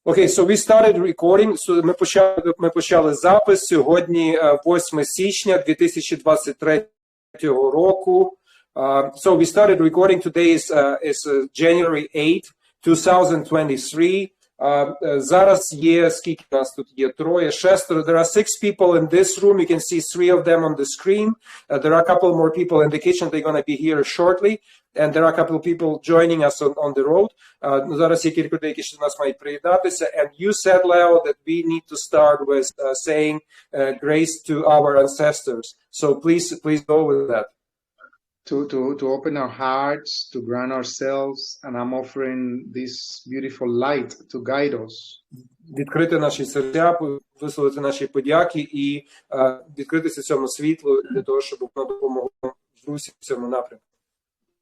Okay, so we started recording. So ми почали запис сьогодні 8 січня 2023 року. So we started recording today is January 8, 2023. Зараз є, скільки нас тут є? Троє, шестеро. There are 6 people in this room. You can see 3 of them on the screen. There are a couple more people in the kitchen. They're going to be here shortly. And there are a couple of people joining us on the road. Зараз є кілька людей, які ще до нас мають приєднатися. And you said, Leo, that we need to start with saying grace to our ancestors. So please go with that. To open our hearts, to grant ourselves, and I'm offering this beautiful light to guide us. Відкрити наші серця, висловити наші подяки і відкритися цьому світлу для того, щоб воно допомогло в русі в цьому напрямку.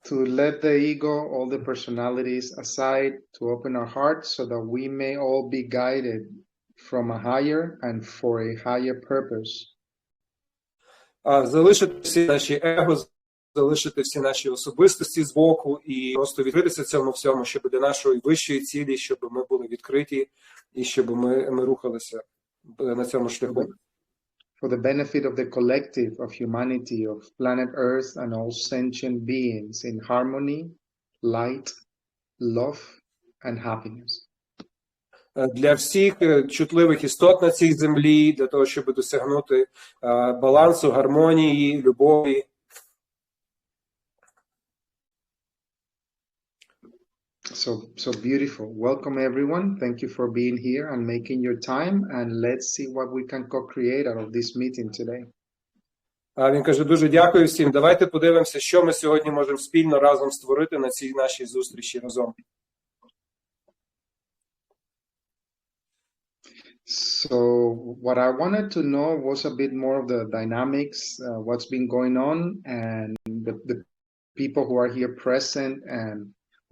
To let the ego, all the personalities aside, to open our hearts so that we may all be guided from a higher and for a higher purpose. Залишити всі наші его, залишити всі наші особистості збоку і просто відкритися цьому всьому, щоб для нашої вищої цілі, щоб ми були відкриті і щоб ми рухалися на цьому шляху. For the benefit of the collective, of humanity, of planet Earth and all sentient beings in harmony, light, love and happiness. Для всіх чутливих істот на цій землі, для того, щоб досягнути балансу, гармонії, любові. So beautiful. Welcome everyone. Thank you for being here and making your time, and let's see what we can co-create out of this meeting today. Він каже, дуже дякую всім. Давайте подивимося, що ми сьогодні можемо спільно разом створити на цій нашій зустрічі разом. So what I wanted to know was a bit more of the dynamics, what's been going on, and the people who are here present, and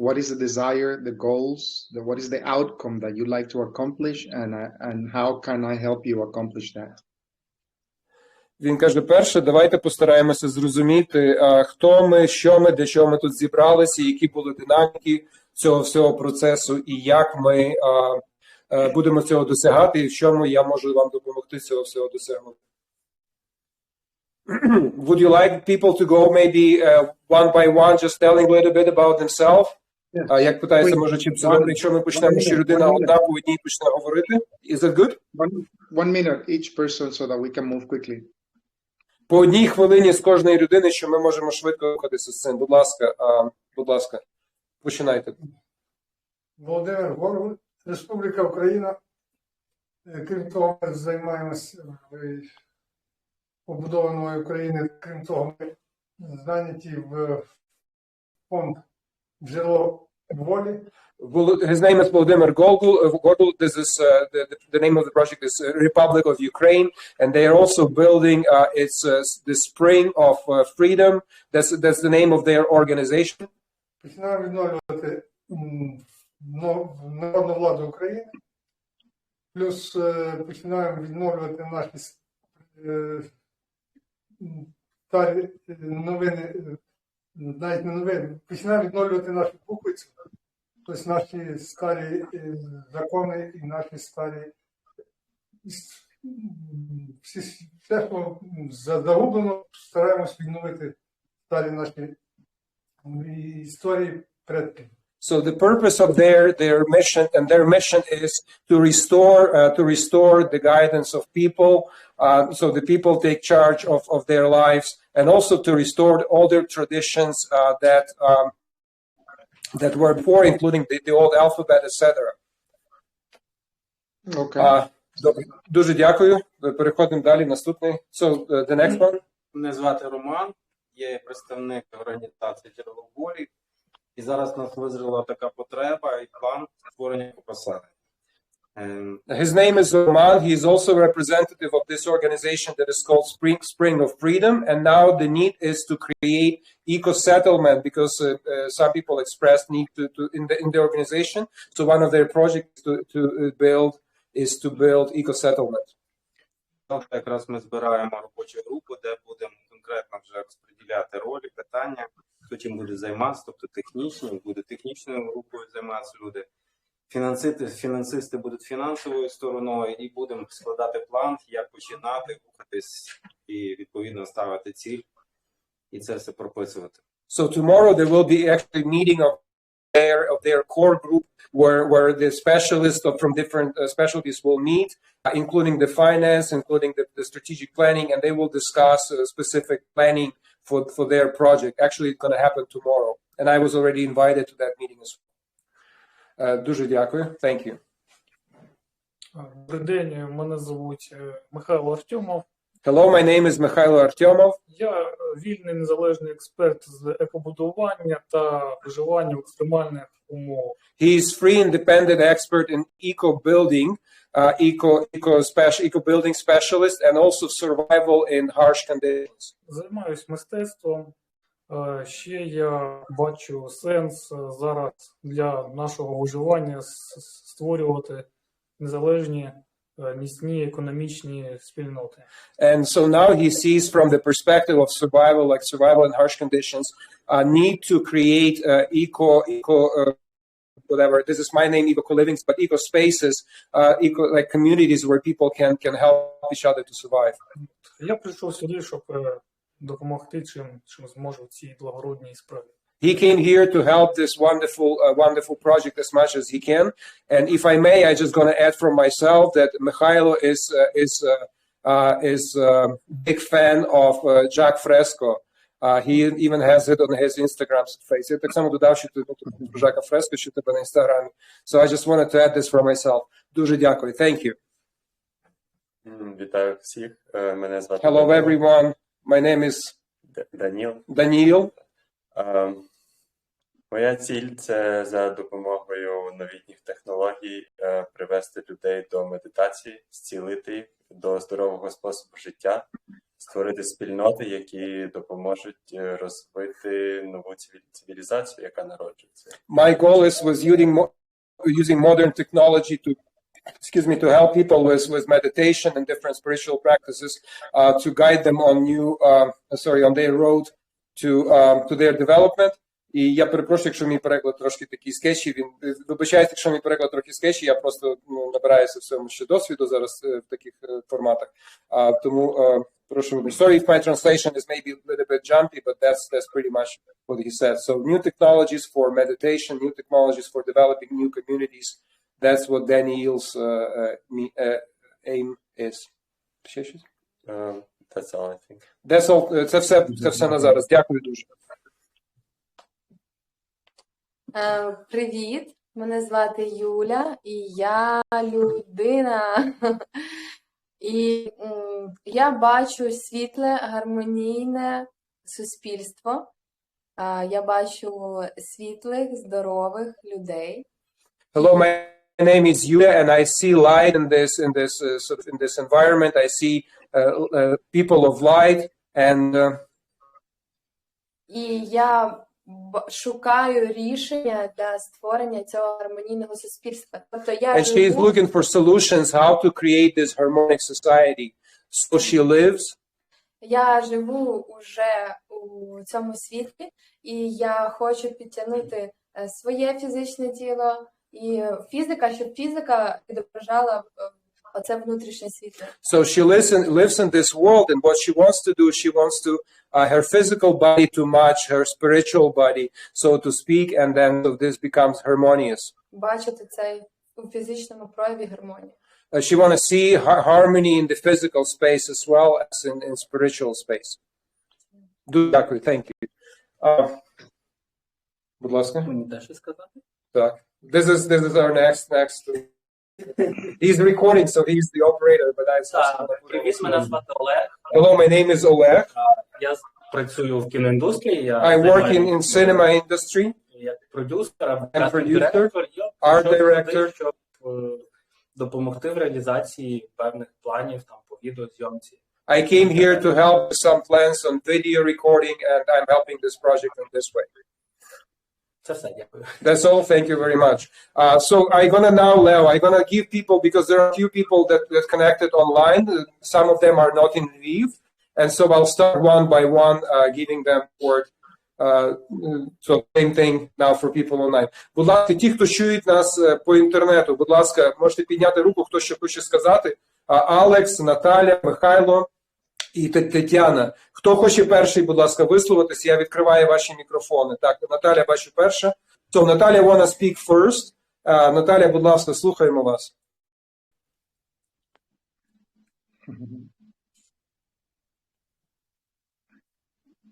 what is the desire, the goals, what is the outcome that you like to accomplish, and how can I help you accomplish that? Він каже, перше, давайте постараємося зрозуміти, хто ми, що ми, для чого ми тут зібралися, які були динаміки цього всього процесу, і як ми будемо цього досягати, і в чому я можу вам допомогти цього всього досягнути. Would you like people to go maybe one by one, just telling a little bit about themselves? Як питається, може, чим це робити, якщо ми почнемо, що людина одна по одній почне говорити? Is that good? One minute each person so that we can move quickly. По одній хвилині з кожної людини, що ми можемо швидко рухатися з цим. Будь ласка, починайте. Володимир Горгуль, Республіка Україна. Крім того, ми займаємося побудованою України. Крім того, ми зайняті в фонд «Джерело волі». His name is Volodymyr Gorgul. This is the name of the project is Republic of Ukraine, and they are also building it's the Spring of Freedom. That's the name of their organization. Починаємо відновлювати народну владу України, плюс починаємо відновлювати наші старі новини, навіть не новини, починаємо відновлювати нашу буквицю, тобто наші старі закони і наші старі, все, що загублено, стараємось відновити старі наші історії предків. So the purpose of their mission is to restore the guidance of people, so the people take charge of their lives, and also to restore all their traditions that were before, including the old alphabet, etc. Okay. Дуже дякую. Переходимо далі. Наступний. So the next one. Мене звати Роман, я представник організації «Джерело волі». І зараз нас визріла така потреба і план створення посади. His name is Roman. He is also a representative of this organization that is called Spring of Freedom. And now the need is to create eco-settlement because some people expressed need in the organization. So one of their projects to build eco-settlement. Якраз ми збираємо робочу групу, де будемо конкретно вже розподіляти ролі, питання, хто чим буде займатися, тобто технічні, буде технічною групою займатися люди. фінансисти будуть фінансовою стороною, і будемо складати план, як починати, рухатись і відповідно ставити ціль, і це все прописувати. So tomorrow there will be actually meeting of their core group where the specialists from different specialties will meet, including the finance, including the strategic planning, and they will discuss specific planning for their project. Actually, it's going to happen tomorrow, and I was already invited to that meeting as well. Дуже дякую. Thank you. Добрий день, мене звуть Михайло Артемов. Hello, my name is Mikhailo Artyomov. Я вільний незалежний експерт з екобудування та виживання в екстремальних умовах. He is free independent expert in eco-building, eco-building specialist, and also survival in harsh conditions. Займаюсь мистецтвом. Ще я бачу сенс зараз для нашого виживання створювати незалежні міцні економічні спільноти. And so now he sees from the perspective of survival, like survival in harsh conditions, a need to create whatever, this is my name, eco-livings, but eco-spaces, like communities where people can help each other to survive. Я прийшов сюди, щоб допомогти, чим зможу в цій благородній справі. He came here to help this wonderful project as much as he can. And if I may, I just going to add from myself that Mikhailo is a big fan of Jack Fresco. He even has it on his Instagram face. Я так само додав, що ти про Жака Фреско, що тебе на Інстаграмі. So I just wanted to add this for myself. Дуже дякую. Thank you. Вітаю всіх. Мене звати Hello everyone. My name is Daniil. Моя ціль – це за допомогою новітніх технологій привести людей до медитації, зцілити їх до здорового способу життя, створити спільноти, які допоможуть розвити нову цивілізацію, яка народжується. My goal was using modern technology to help people with meditation and different spiritual practices, to guide them on their road to their development. І я перепрошую, якщо мій переклад трошки такий скетчі, вибачайте, якщо мій переклад трохи скетчі, я просто набираюся в цьому ще досвіду зараз в таких форматах. Тому прошу вибачити. Sorry if my translation is maybe a little bit jumpy, but that's pretty much what he said. So new technologies for meditation, new technologies for developing new communities. That's what Daniel's aim is. Ще щось? That's all, I think. That's all. Це все на зараз. Дякую дуже. Привіт, мене звати Юля, і я людина. І я бачу світле, гармонійне суспільство. Я бачу світлих, здорових людей. Hello, my name is Yulia, and I see light in this environment. I see people of light, and І я шукаю рішення для створення цього гармонійного суспільства. Тобто я and she is looking for solutions how to create this harmonic society. So she lives. Я живу уже у цьому світі, і я хочу підтягнути своє фізичне тіло і фізика, щоб фізика відображала оце внутрішнє світло. So she lives in this world, and what she wants to do, she wants to her physical body to match her spiritual body, so to speak, and then so this becomes harmonious. Бачити цей у фізичному прояві гармонії. She want to see harmony in the physical space as well as in spiritual space. Дякую, thank you. Будь ласка. Мені теж сказати? Так. This is our next. He's recording, so he's the operator, but Привіт, мене звати Олег. Hello, my name is Oleg. Я працюю в кіноіндустрії. I work in cinema industry. Я продюсер, I'm producer, директор. art director. Щоб допомогти в реалізації певних планів там по відеозйомці. I came here to help with some plans on video recording, and I'm helping this project in this way. Це все, дякую. That's all. Thank you very much. So I'm gonna give people, because there are a few people that connected online. Some of them are not in Lviv, and so I'll start one by one, giving them word. So same thing now for people online. Будь ласка, ті, хто чують нас по інтернету, будь ласка, можете підняти руку, хто ще хоче сказати. Алекс, Наталя, Михайло і Тетяна. Хто хоче перший, будь ласка, висловитися, я відкриваю ваші мікрофони. Так, Наталя, бачу перша. So, Наталя wanna speak first. Наталя, будь ласка, слухаємо вас.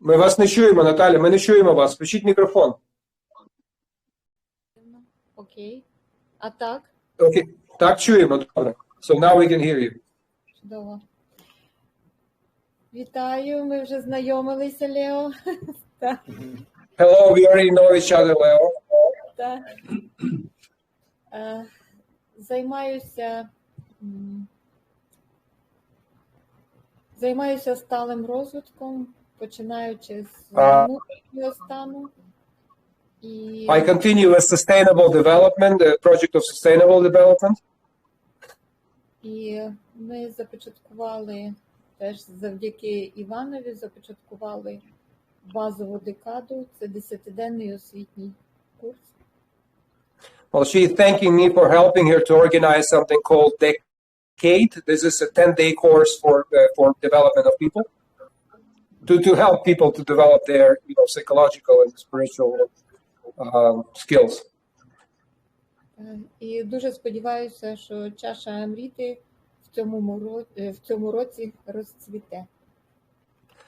Ми вас не чуємо, Наталя, ми не чуємо вас. Включіть мікрофон. Окей. А так? Окей. Так, чуємо, добре. So now we can hear you. Чудово. Вітаю, ми вже знайомилися, Лео. Так. Hello, we already know each other, Leo. Так. Займаюся сталим розвитком, починаючи з внутрішнього стану. І I continue with sustainable development, the project of sustainable development. І ми започаткували, теж завдяки Іванові, започаткували базову декаду. Це 10-денний освітній курс. Well, she's thanking me for helping her to organize something called Decade. This is a 10-day course for development of people, to help people to develop their psychological and spiritual skills. І дуже сподіваюся, що чаша Амріти в цьому році розцвіте.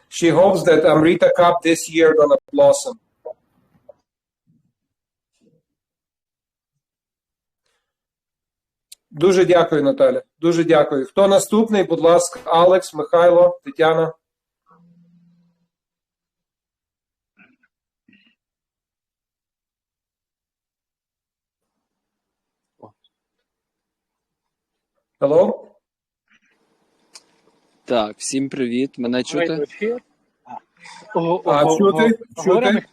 She hopes that Amrita Cup this year gonna blossom. Дуже дякую, Наталя. Дуже дякую. Хто наступний? Будь ласка, Алекс, Михайло, Тетяна. Hello? Так, всім привіт. Мене чути? Чути?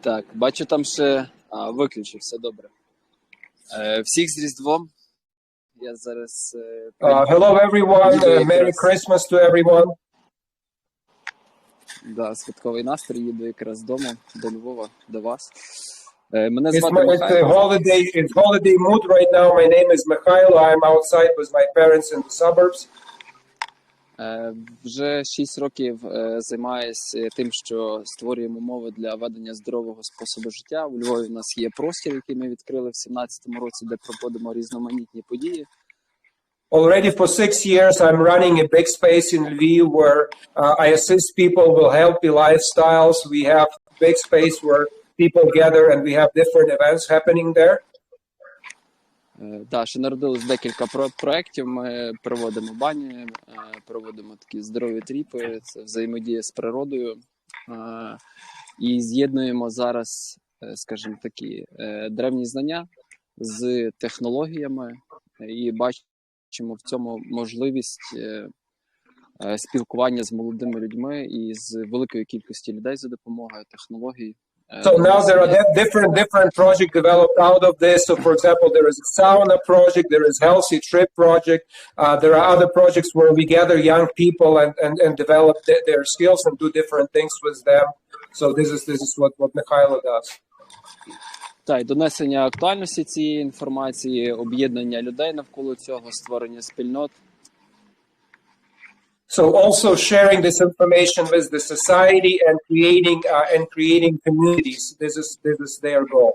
Так, бачу там ще... виключив, все добре. Всіх з Різдвом. Я зараз... Hello everyone, Merry Christmas to everyone. Да, святковий настрій, їду якраз дому, до Львова, до вас. Мене звати Михайло. It's holiday mood right now. My name is Mikhailo. I'm outside with my parents in the suburbs. Вже 6 років займаюся тим, що створюємо умови для ведення здорового способу життя. У Львові у нас є простір, який ми відкрили в 2017 році, де проводимо різноманітні події. Already for 6 years, I'm running a big space in Lviv where I assist people with healthy lifestyles. We have big space where people gather and we have different events happening there. Так, ще народилось декілька проєктів. Ми проводимо бані, проводимо такі здорові тріпи, це взаємодія з природою. І з'єднуємо зараз, скажімо такі, древні знання з технологіями і бачимо в цьому можливість спілкування з молодими людьми і з великою кількістю людей за допомогою технологій. So now there are different projects developed out of this. So for example, there is a sauna project, there is healthy trip project. There are other projects where we gather young people and develop their skills and do different things with them. So this is what Mikhailo does. Так, і донесення актуальності цієї інформації, об'єднання людей навколо цього, створення спільнот. So also sharing this information with the society and creating communities. This is their goal.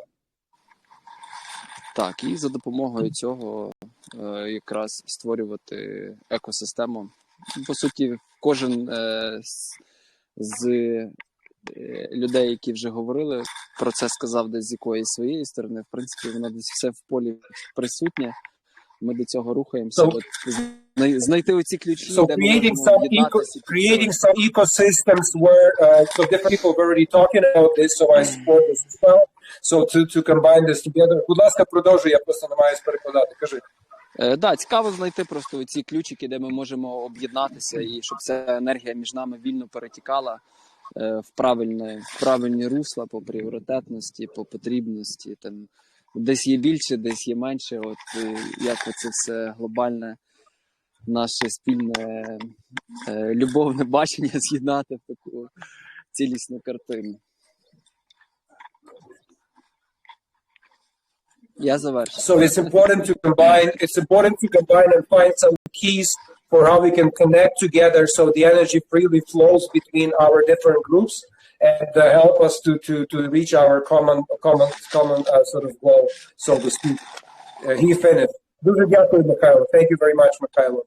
Так, і за допомогою цього якраз створювати екосистему. По суті, кожен з людей, які вже говорили, про це сказав десь з якоїсь своєї сторони. В принципі, воно десь все в полі присутнє. Ми до цього рухаємося. Знайти оці ключі, So де ми можемо об'єднатися. creating some ecosystems where so different people are already talking about this, so I support this as well. So to combine this together. Будь ласка, продовжуй, я просто намагаюсь перекладати. Кажи. Да, цікаво знайти просто ці ключики, де ми можемо об'єднатися і щоб ця енергія між нами вільно перетікала в правильні русла по пріоритетності, по потрібності. Там десь є більше, десь є менше. От як оце все глобальне наше спільне любовне бачення з'єднати в таку цілісну картину. Я завершу. So it's important to combine and find some keys for how we can connect together so the energy freely flows between our different groups and help us to reach our common sort of goal, so to speak. He finished. Дуже дякую, Михайло. Thank you very much, Михайло.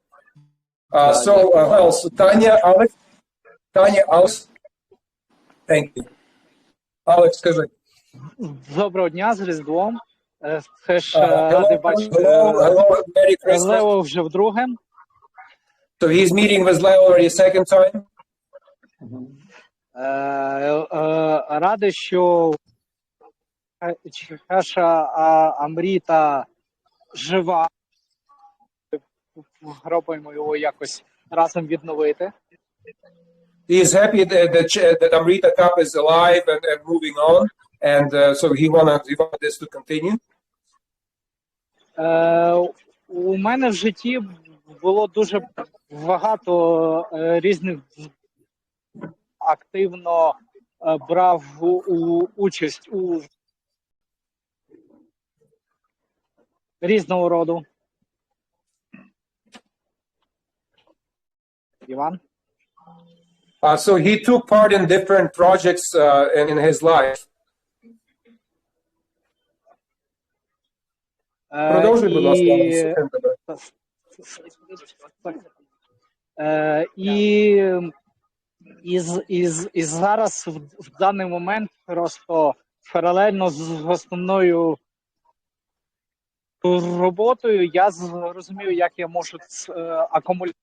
So, who else? Tanya, Alex. Thank you. Alex, скажи. Доброго дня, з Різдвом. Теж радий бачити Merry Christmas. Лео вже вдруге. So he's meeting with Leo already a second time. Радий, що Чаша Амріта жива. Пробуємо його якось разом відновити. He is happy that Amrita Cup is alive and moving on, and so he wanted this to continue. У мене в житті було дуже багато різних, активно брав участь у різного роду. Іван? So he took part in different projects in his life. Продовжуй, будь ласка. І зараз в даний момент просто паралельно з основною роботою я зрозумів, як я можу акумулювати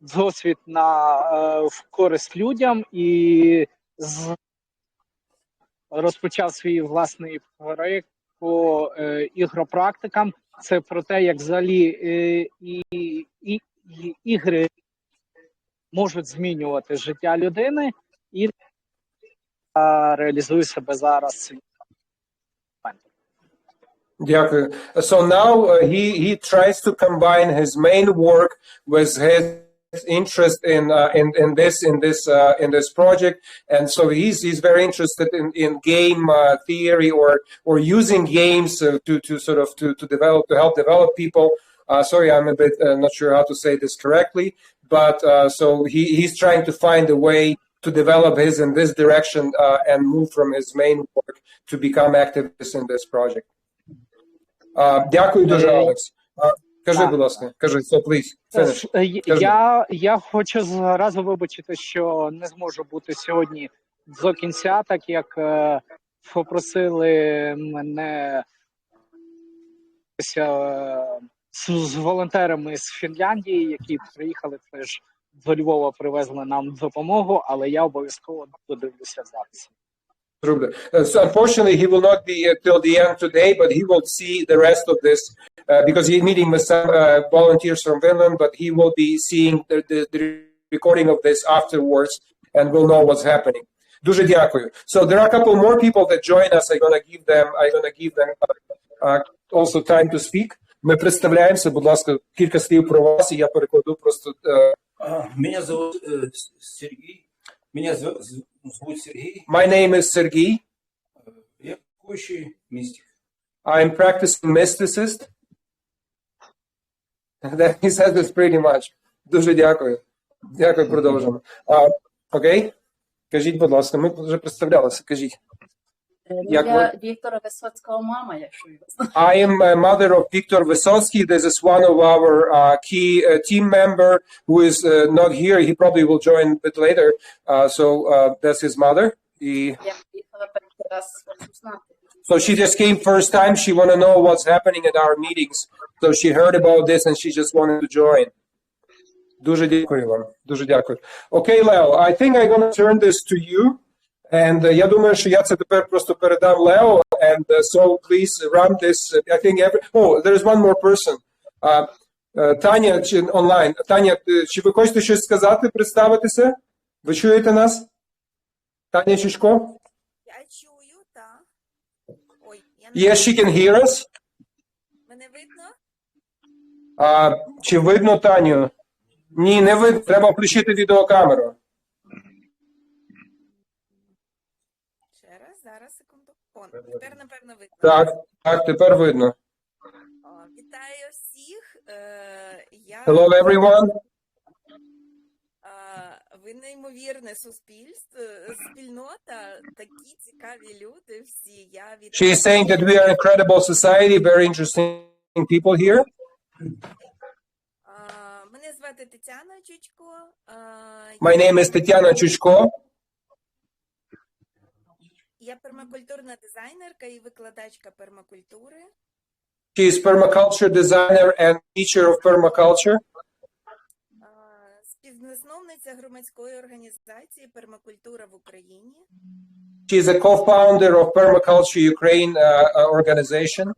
досвід в користь людям, і розпочав свій власний проєкт по ігропрактикам. Це про те, як взагалі ігри можуть змінювати життя людини, і реалізую себе зараз. Дякую. So now he tries to combine his main work with his interest in this project, and so he's very interested in game theory or using games to help develop people. Sorry, I'm a bit not sure how to say this correctly, but so he's trying to find a way to develop his in this direction and move from his main work to become activist in this project. Дякую дуже, Алекс. Кажи, будь ласка, кажи, so please, finish. Я хочу зразу вибачити, що не зможу бути сьогодні до кінця, так як попросили мене з волонтерами з Фінляндії, які приїхали теж до Львова, привезли нам допомогу, але я обов'язково додивлюся запис. So unfortunately, he will not be till the end today, but he will see the rest of this because he's meeting with some volunteers from Finland, but he will be seeing the recording of this afterwards and will know what's happening. Дуже дякую. So there are a couple more people that join us. I'm gonna give them also time to speak. Ми представляємося, будь ласка, кілька слів про вас, і я перекладу просто. Меня зовут Сергей. Меня зовут Сергей. My name is Sergey. Я практикующий мистик. I'm practicing mysticist. That he said this pretty much. Дуже дякую. Дякую, продовжимо. Окей? Кажіть, будь ласка, ми вже представлялися, кажіть. Я Віктора Висоцького мама, якщо його знаєте. I am a mother of Viktor Vysotsky. This is one of our key team member who is not here. He probably will join a bit later. So that's his mother. Я приїхала перший раз знати. So she just came first time. She want to know what's happening at our meetings. So she heard about this and she just wanted to join. Дуже дякую вам. Дуже дякую. Okay, Leo, I think I'm going to turn this to you. And я думаю, що я це тепер просто передам Лео. And so please run this. I think there is one more person. Таня онлайн. Таня, чи ви хочете щось сказати, представитися? Ви чуєте нас? Таня Чучко? Я чую, так. Ой, Yes, she can hear us. Мене видно? Чи видно Таню? Ні, не видно. Треба включити відеокамеру. Ще раз, зараз, секунду. Тепер, напевно, видно. Так, тепер видно. Вітаю всіх. Hello, everyone. Ви неймовірне суспільство, спільнота, такі цікаві люди всі. Я вітаю. She is saying that we are an incredible society, very interesting people here. Мене звати Тетяна Чучко. My name is Тетяна Чучко. Я пермакультурна дизайнерка і викладачка пермакультури. She is permaculture designer and teacher of permaculture. Співзасновниця громадської організації «Пермакультура в Україні». She is a co-founder of Permaculture Ukraine organization.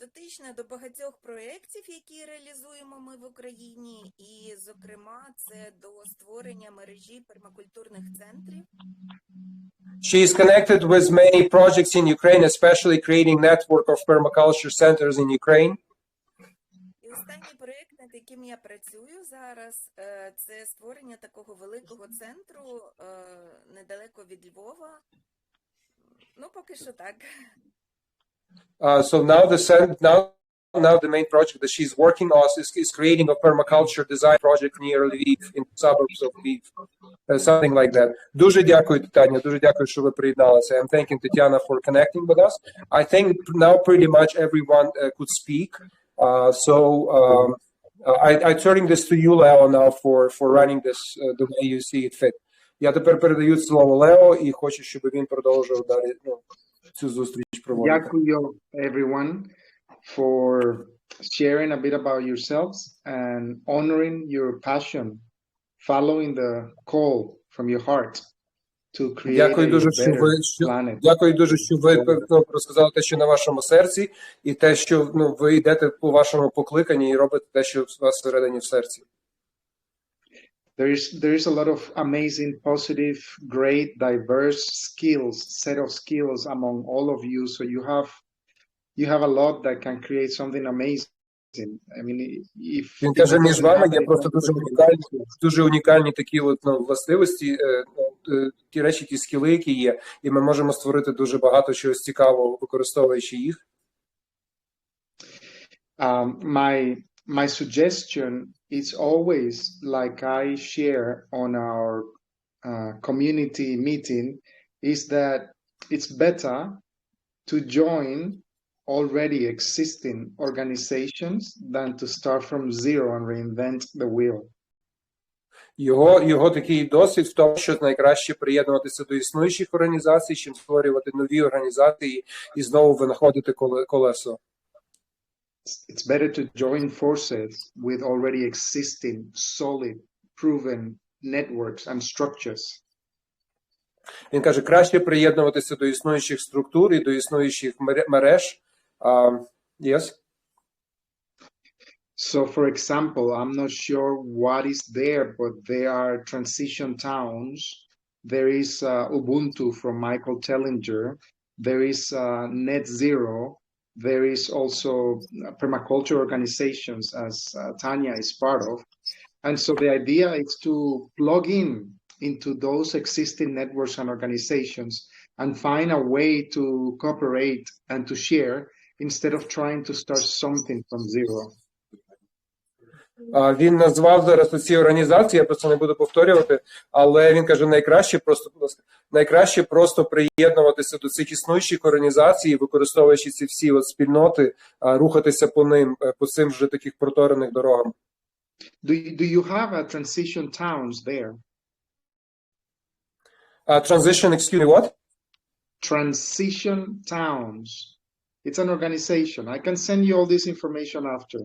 Дотична до багатьох проєктів, які реалізуємо ми в Україні, і, зокрема, це до створення мережі пермакультурних центрів. She is connected with many projects in Ukraine, especially creating network of permaculture centers in Ukraine. І останній проєкт, над яким я працюю зараз, це створення такого великого центру недалеко від Львова. Ну, поки що так. So now the main project that she's working on is creating a permaculture design project near Lviv, in the suburbs of Lviv, something like that. Дуже дякую, Тетяна. Дуже дякую, що ви приєдналися. I'm thanking Tatiana for connecting with us. I think now pretty much everyone could speak. I'm turning this to you, Leo, now for running this the way you see it fit. Я тепер передаю слово Лео і хочу, щоб він продовжив далі цю зустріч проводити. Дякую, everyone, for sharing a bit about yourselves and honoring your passion, following the call from your heart to create Дякую дуже, a better planet. Дякую дуже, що ви розказали те, що на вашому серці, і те, що ви йдете по вашому покликанні і робите те, що у вас всередині в серці. There is a lot of amazing, positive, great, diverse set of skills among all of you. So you have a lot that can create something amazing. I mean, if Він каже, між вами є просто дуже унікальні такі властивості, ті речі, ті скіли, які є, і ми можемо створити дуже багато чогось цікавого, використовуючи їх. My suggestion is always, like I share on our community meeting, is that it's better to join already existing organizations than to start from zero and reinvent the wheel. Його такий досвід в тому, що найкраще приєднуватися до існуючих організацій, чим створювати нові організації і знову винаходити колесо. It's better to join forces with already existing, solid, proven networks and structures. Він каже, краще приєднуватися до існуючих структур і до існуючих мереж. Yes? So, for example, I'm not sure what is there, but there are transition towns. There is Ubuntu from Michael Tellinger. There is Net Zero. There is also permaculture organizations, as Tanya is part of. And so the idea is to plug into those existing networks and organizations and find a way to cooperate and to share instead of trying to start something from zero. Він назвав зараз ці організації, я просто не буду повторювати, але він каже, найкраще просто приєднуватися до цих існуючих організацій, використовуючи ці всі спільноти, рухатися по цим вже таких проторених дорогам. Do you have a transition towns there? Transition, excuse me, what? Transition towns. It's an organization. I can send you all this information after.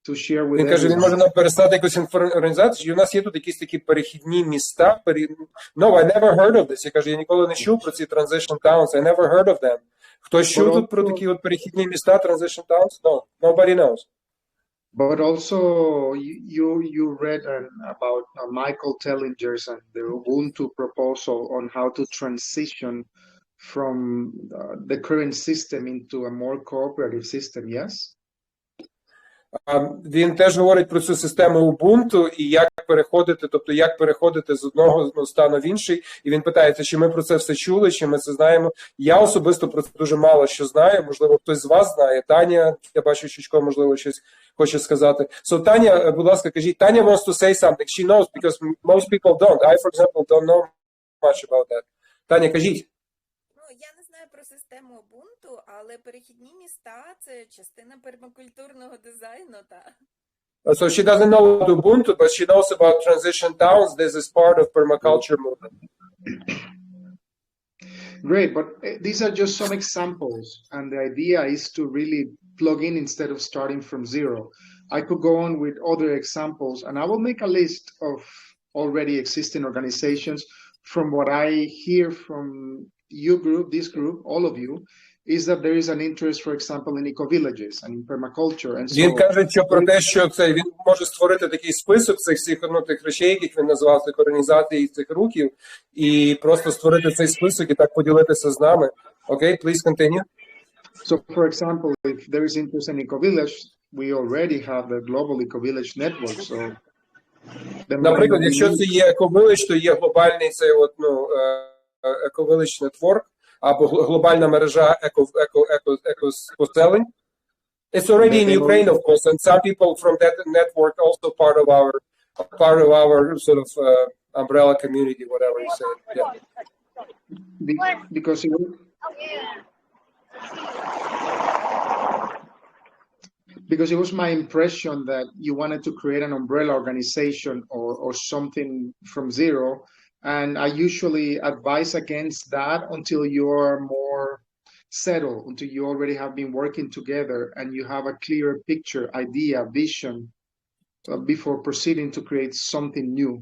Він каже, він може нам перестати якусь організацію, і у нас є тут якісь такі перехідні міста. No, I never heard of this. Я кажу, я ніколи не чув про ці transition towns. I never heard of them. Хтось чув тут про такі от перехідні міста, transition towns? No, nobody knows. But also, you read about Michael Tellinger's and the Ubuntu proposal on how to transition from the current system into a more cooperative system, yes? Він теж говорить про цю систему Ubuntu і як переходити, тобто як переходити з одного стану в інший. І він питається, чи ми про це все чули, чи ми це знаємо. Я особисто про це дуже мало що знаю. Можливо, хтось з вас знає. Таня, я бачу, Чучко, можливо, щось хоче сказати. So, Таня, будь ласка, кажіть. Таня wants to say something. She knows, because most people don't. I, for example, don't know much about that. Таня, кажіть. Я не знаю про систему Ubuntu, але перехідні міста – це частина пермакультурного дизайну, так. So she doesn't know about Ubuntu, but she knows about transition towns. This is part of permaculture movement. Great, but these are just some examples, and the idea is to really plug in instead of starting from zero. I could go on with other examples, and I will make a list of already existing organizations. From what I hear from your group, this group, all of you, is that there is an interest, for example, in eco-villages and in permaculture. And so, він каже, що про те, що це він може створити такий список цих всіх тих речей, яких він назвав, цих організацій, цих рухів, і просто створити цей список і так поділитися з нами. Okay, please continue. So, for example, if there is interest in eco-village, we already have the global eco-village network. So, наприклад, якщо це є еко-виледж, то є глобальний цей еко-виледж нетворк, або глобальна мережа екоспоселень. It's already in Ukraine, of course, and some people from that network also part of our sort of umbrella community, whatever you say. Yeah. Because it was my impression that you wanted to create an umbrella organization or something from zero. And I usually advise against that until you're more settled, until you already have been working together and you have a clear picture, idea, vision before proceeding to create something new.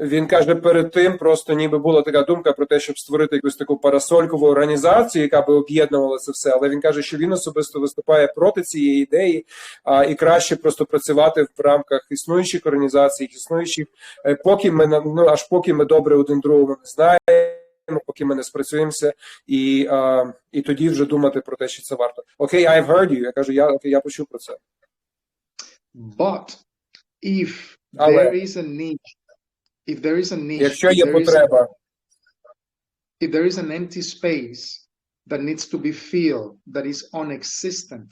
Він каже, перед тим просто ніби була така думка про те, щоб створити якусь таку парасолькову організацію, яка би об'єднувала це все. Але він каже, що він особисто виступає проти цієї ідеї, і краще просто працювати в рамках існуючих організацій, існуючих, аж поки ми добре один другого не знаємо, поки ми не спрацюємося, і тоді вже думати про те, що це варто. Окей, I've heard you. Я кажу, я почув про це. But if there is a niche, if there is a niche, якщо є потреба, if there is an empty space that needs to be filled, that is unexistent,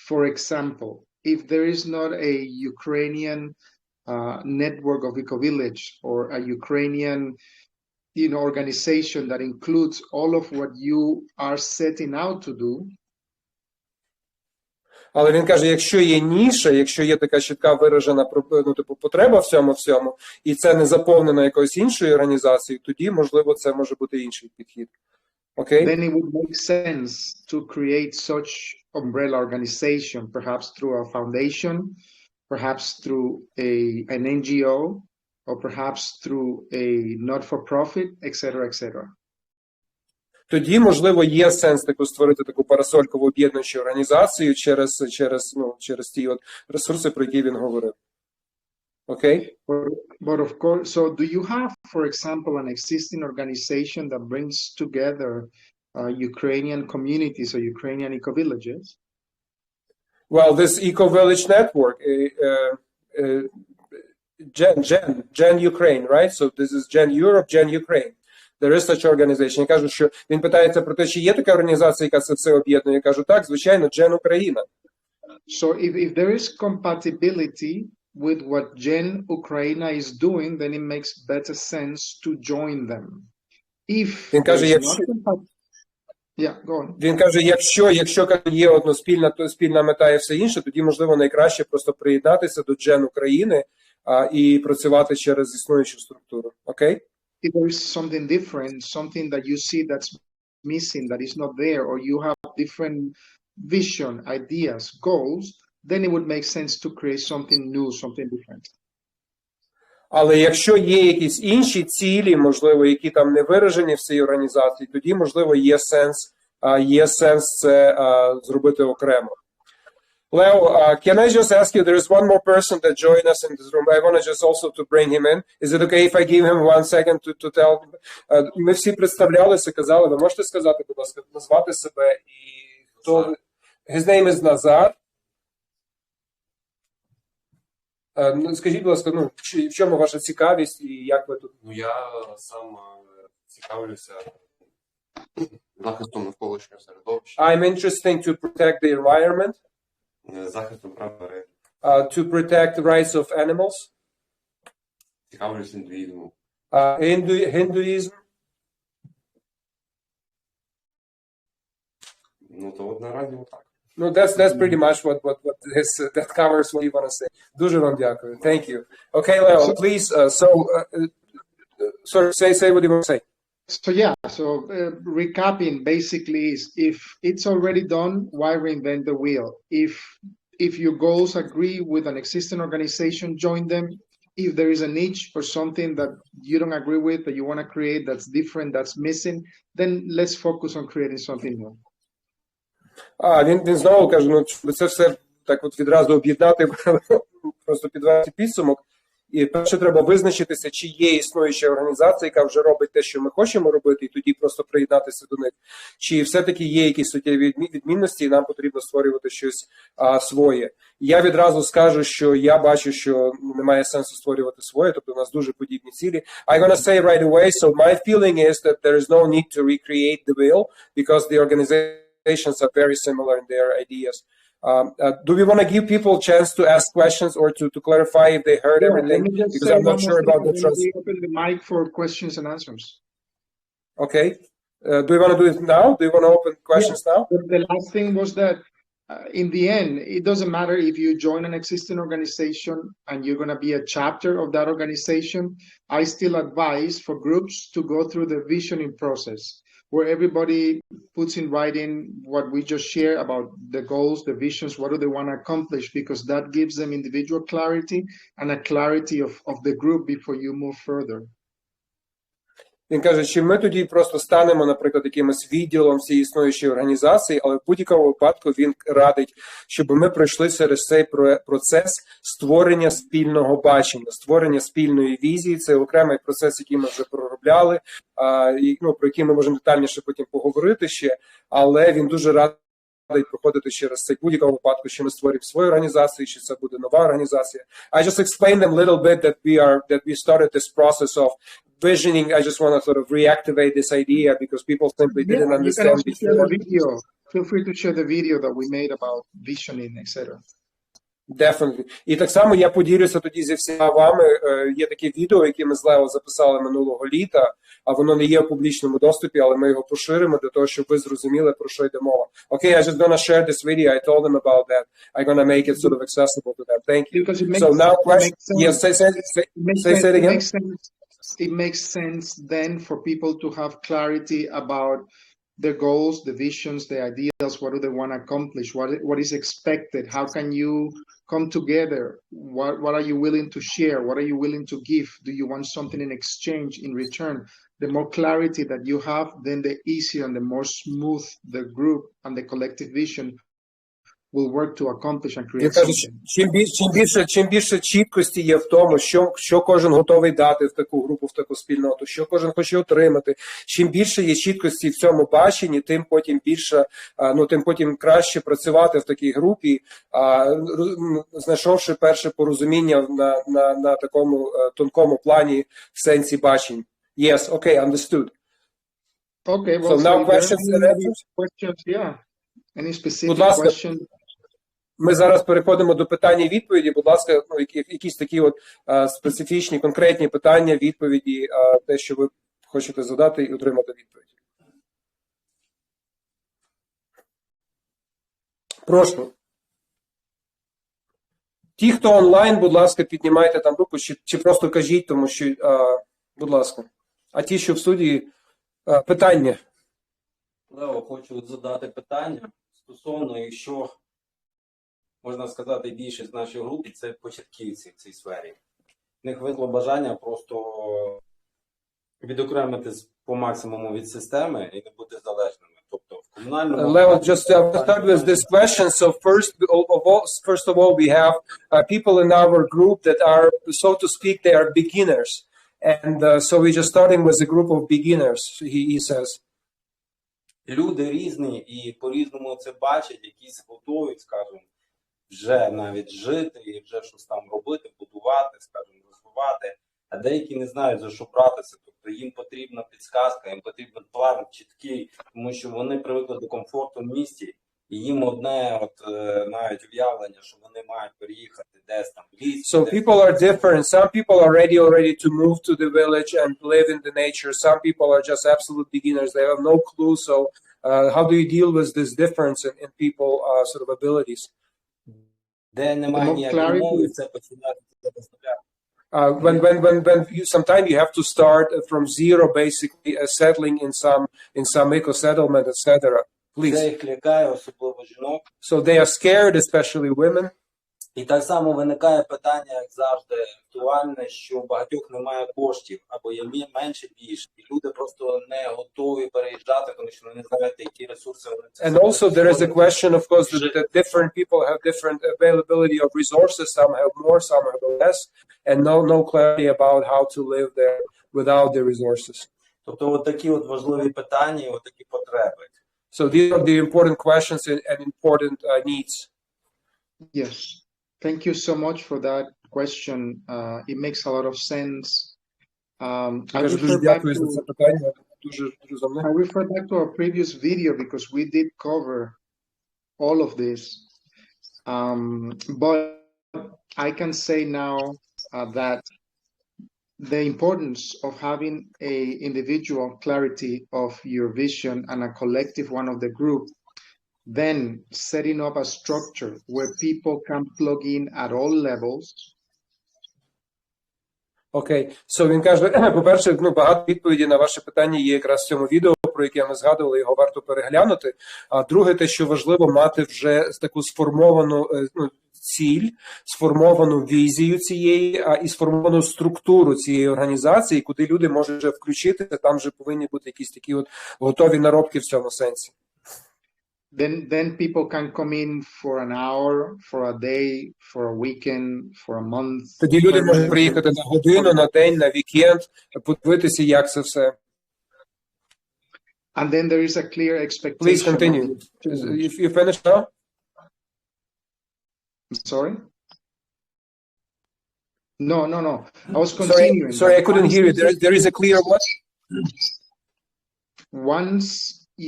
for example, if there is not a Ukrainian network of eco-village or a Ukrainian organization that includes all of what you are setting out to do. Але він каже, якщо є ніша, якщо є така чітка виражена потреба в цьому всьому, і це не заповнено якоюсь іншою організацією, тоді, можливо, це може бути інший підхід. Okay? Then it would make sense to create such umbrella organization, perhaps through a foundation, perhaps through an NGO, or perhaps through a not-for-profit, etc., etc. Тоді, можливо, є сенс створити таку парасолькову об'єднуючу організацію через ті ресурси, про які він говорив. Окей? But of course, so do you have, for example, an existing organization that brings together Ukrainian communities or Ukrainian eco-villages? Well, this eco-village network, Gen Ukraine, right? So this is Gen Europe, Gen Ukraine. There is such organization. Я кажу, що він питається про те, чи є така організація, яка це все об'єднує. Я кажу, так, звичайно, Gen Україна. So if there is compatibility with what Gen Ukraine is doing, then it makes better sense to join them. Він каже, якщо є спільна мета і все інше, тоді, можливо, найкраще просто приєднатися до Gen України і працювати через існуючу структуру. Окей? If there is something different, something that you see that's missing, that is not there, or you have different vision, ideas, goals, then it would make sense to create something new, something different. Але якщо є якісь інші цілі, можливо, які там не виражені в цій організації, тоді, можливо, є сенс це зробити окремо. Leo, can I just ask you, there is one more person that joined us in this room. I want to just also to bring him in. Is it okay if I give him 1 second to tell? Ми всі представлялися, казали, ви можете сказати, будь ласка, назвати себе і хто... His name is Nazar. Скажіть, будь ласка, в чому ваша цікавість і як ви тут? Я сам цікавлюся захистом навколишнього середовища. I'm interested to protect the environment. Захистом прав тварин. To protect the rights of animals. Цікавлюся індуїзмом. Hinduism. То от наразі отак. No, that's pretty much what that covers what you want to say. Дуже вам дякую. Thank you. Okay, Leo, please. Sorry, say what you want to say. So recapping basically is, if it's already done, why reinvent the wheel? If your goals agree with an existing organization, join them. If there is a niche or something that you don't agree with, that you want to create, that's different, that's missing, then let's focus on creating something new. Він знову каже, це все так от відразу об'єднати, просто підвести підсумок. І перше треба визначитися, чи є існуюча організація, яка вже робить те, що ми хочемо робити, і тоді просто приєднатися до них. Чи все-таки є якісь суттєві відмінності, і нам потрібно створювати щось своє. Я відразу скажу, що я бачу, що немає сенсу створювати своє, тобто у нас дуже подібні цілі. I'm gonna say right away, so my feeling is that there is no need to recreate the wheel, because the organizations are very similar in their ideas. Do we want to give people a chance to ask questions or to clarify if they heard everything? Because I'm not sure about the translation. We open the mic for questions and answers. Okay. Do we want to do it now? Do you want to open questions now? The last thing was that in the end, it doesn't matter if you join an existing organization and you're going to be a chapter of that organization. I still advise for groups to go through the visioning process, where everybody puts in writing what we just shared about the goals, the visions, what do they want to accomplish, because that gives them individual clarity and a clarity of the group before you move further. Він каже, чи ми тоді просто станемо, наприклад, якимось відділом всієї існуючої організації, але в будь-якому випадку він радить, щоб ми пройшли через цей процес створення спільного бачення, створення спільної візії. Це окремий процес, який ми вже проробляли, про який ми можемо детальніше потім поговорити ще, але він дуже радить проходити через це в будь-якому випадку, що ми створюємо свою організацію, чи це буде нова організація. I just explained them a little bit that we started this process of visioning. I just want to sort of reactivate this idea because people simply didn't understand before. Share the video. Feel free to share the video that we made about visioning, etc. Definitely. І так само я поділюся тоді зі всіма вами. Є таке відео, яке ми з Лео записали минулого літа, а воно не є в публічному доступі, але ми його поширимо для того, щоб ви зрозуміли, про що йде мова. Okay, I just gonna share this video. I told them about that. I'm gonna make it sort of accessible to them. Thank you. So now, yes, say it again. It makes sense then for people to have clarity about their goals, the visions, the ideals. What do they want to accomplish? What is expected? How can you come together? What are you willing to share? What are you willing to give? Do you want something in exchange, in return? The more clarity that you have, then the easier and the more smooth the group and the collective vision will work to accomplish and create something. Чим більше чіткості є в тому, що кожен готовий дати в таку групу, в таку спільноту, що кожен хоче отримати. Чим більше є чіткості в цьому баченні, тим потім краще працювати в такій групі, знайшовши перше порозуміння на такому тонкому плані в сенсі бачень. Yes, okay, understood. Okay, well, so now questions. Yeah. Any specific Будь ласка, question? Ми зараз переходимо до питань і відповіді. Будь ласка, якісь такі от специфічні, конкретні питання, відповіді, те, що ви хочете задати і отримати відповідь. Прошу. Ті, хто онлайн, будь ласка, піднімайте там руку, чи просто кажіть, тому що, будь ласка. А ті, що в студії, питання. Лео, хочу задати питання стосовно, якщо, можна сказати, більшість нашої групи – це початківці в цій сфері. В них виникло бажання просто відокремитись по максимуму від системи і не бути залежними. Тобто в комунальному... Leo, just start with this question. So first of all, we have people in our group that are, so to speak, they are beginners. And so we're just starting with a group of beginners, he says. Люди різні і по-різному це бачать, якісь готові, скажімо, вже навіть жити і вже щось там робити, будувати, скажімо, розвивати, а деякі не знають, за що братися. Тобто їм потрібна підсказка, їм потрібен план чіткий, тому що вони привикли до комфорту в місті, і їм одне навіть уявлення, що вони мають переїхати десь там в ліс. So people are different. Some people are ready to move to the village and live in the nature. Some people are just absolute beginners. They have no clue. So how do you deal with this difference in people sort of abilities? Де немає ніякої мови, це починати розмовляти. When sometimes you have to start from zero, basically settling in some eco settlement, etc. Please. Це їх лякає, особливо жінок. So they are scared, especially women. І так само виникає питання, як завжди, актуальне, що у багатьох немає коштів, або є менше більше. І люди просто не готові переїжджати, тому що не знають, які ресурси вони це. And also there is a question, of course, that different people have different availability of resources. Some have more, some have less, and no clarity about how to live there without the resources. Тобто от такі от важливі питання, от такі потреби. So these are the important questions and important needs. Yes. Thank you so much for that question. It makes a lot of sense. I refer back to our previous video because we did cover all of this. But I can say now that the importance of having a individual clarity of your vision and a collective one of the group, then setting up a structure where people can plug in at all levels. Окей, so він каже, по-перше, багато відповідей на ваше питання є якраз в цьому відео, про яке ми згадували, його варто переглянути. А друге, те, що важливо мати вже таку сформовану ціль, сформовану візію цієї, і сформовану структуру цієї організації, куди люди можуть вже включитися, там вже повинні бути якісь такі от готові наробки в цьому сенсі. Then people can come in for an hour, for a day, for a weekend, for a month. Тоді люди можуть приїхати на годину, на день, на вікенд, подивитися, як це все. And then there is a clear expectation. Please continue. If you finish now. Sorry? No. I was continuing. Sorry, I couldn't hear you. There is a clear what? Once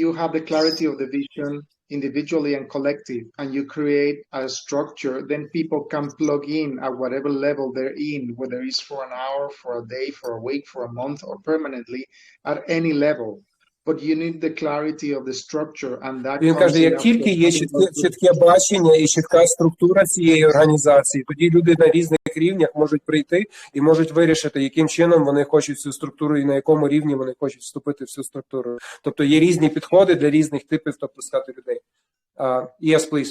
you have the clarity of the vision, individually and collective, and you create a structure, then people can plug in at whatever level they're in, whether it's for an hour, for a day, for a week, for a month, or permanently, at any level. But you need the clarity of the structure, and that Він каже, як тільки є чітке бачення і чітка структура цієї організації, тоді люди на різних рівнях можуть прийти і можуть вирішити, яким чином вони хочуть цю структуру і на якому рівні вони хочуть вступити в цю структуру. Тобто є різні підходи для різних типів, тобто сказати, людей. Yes, please.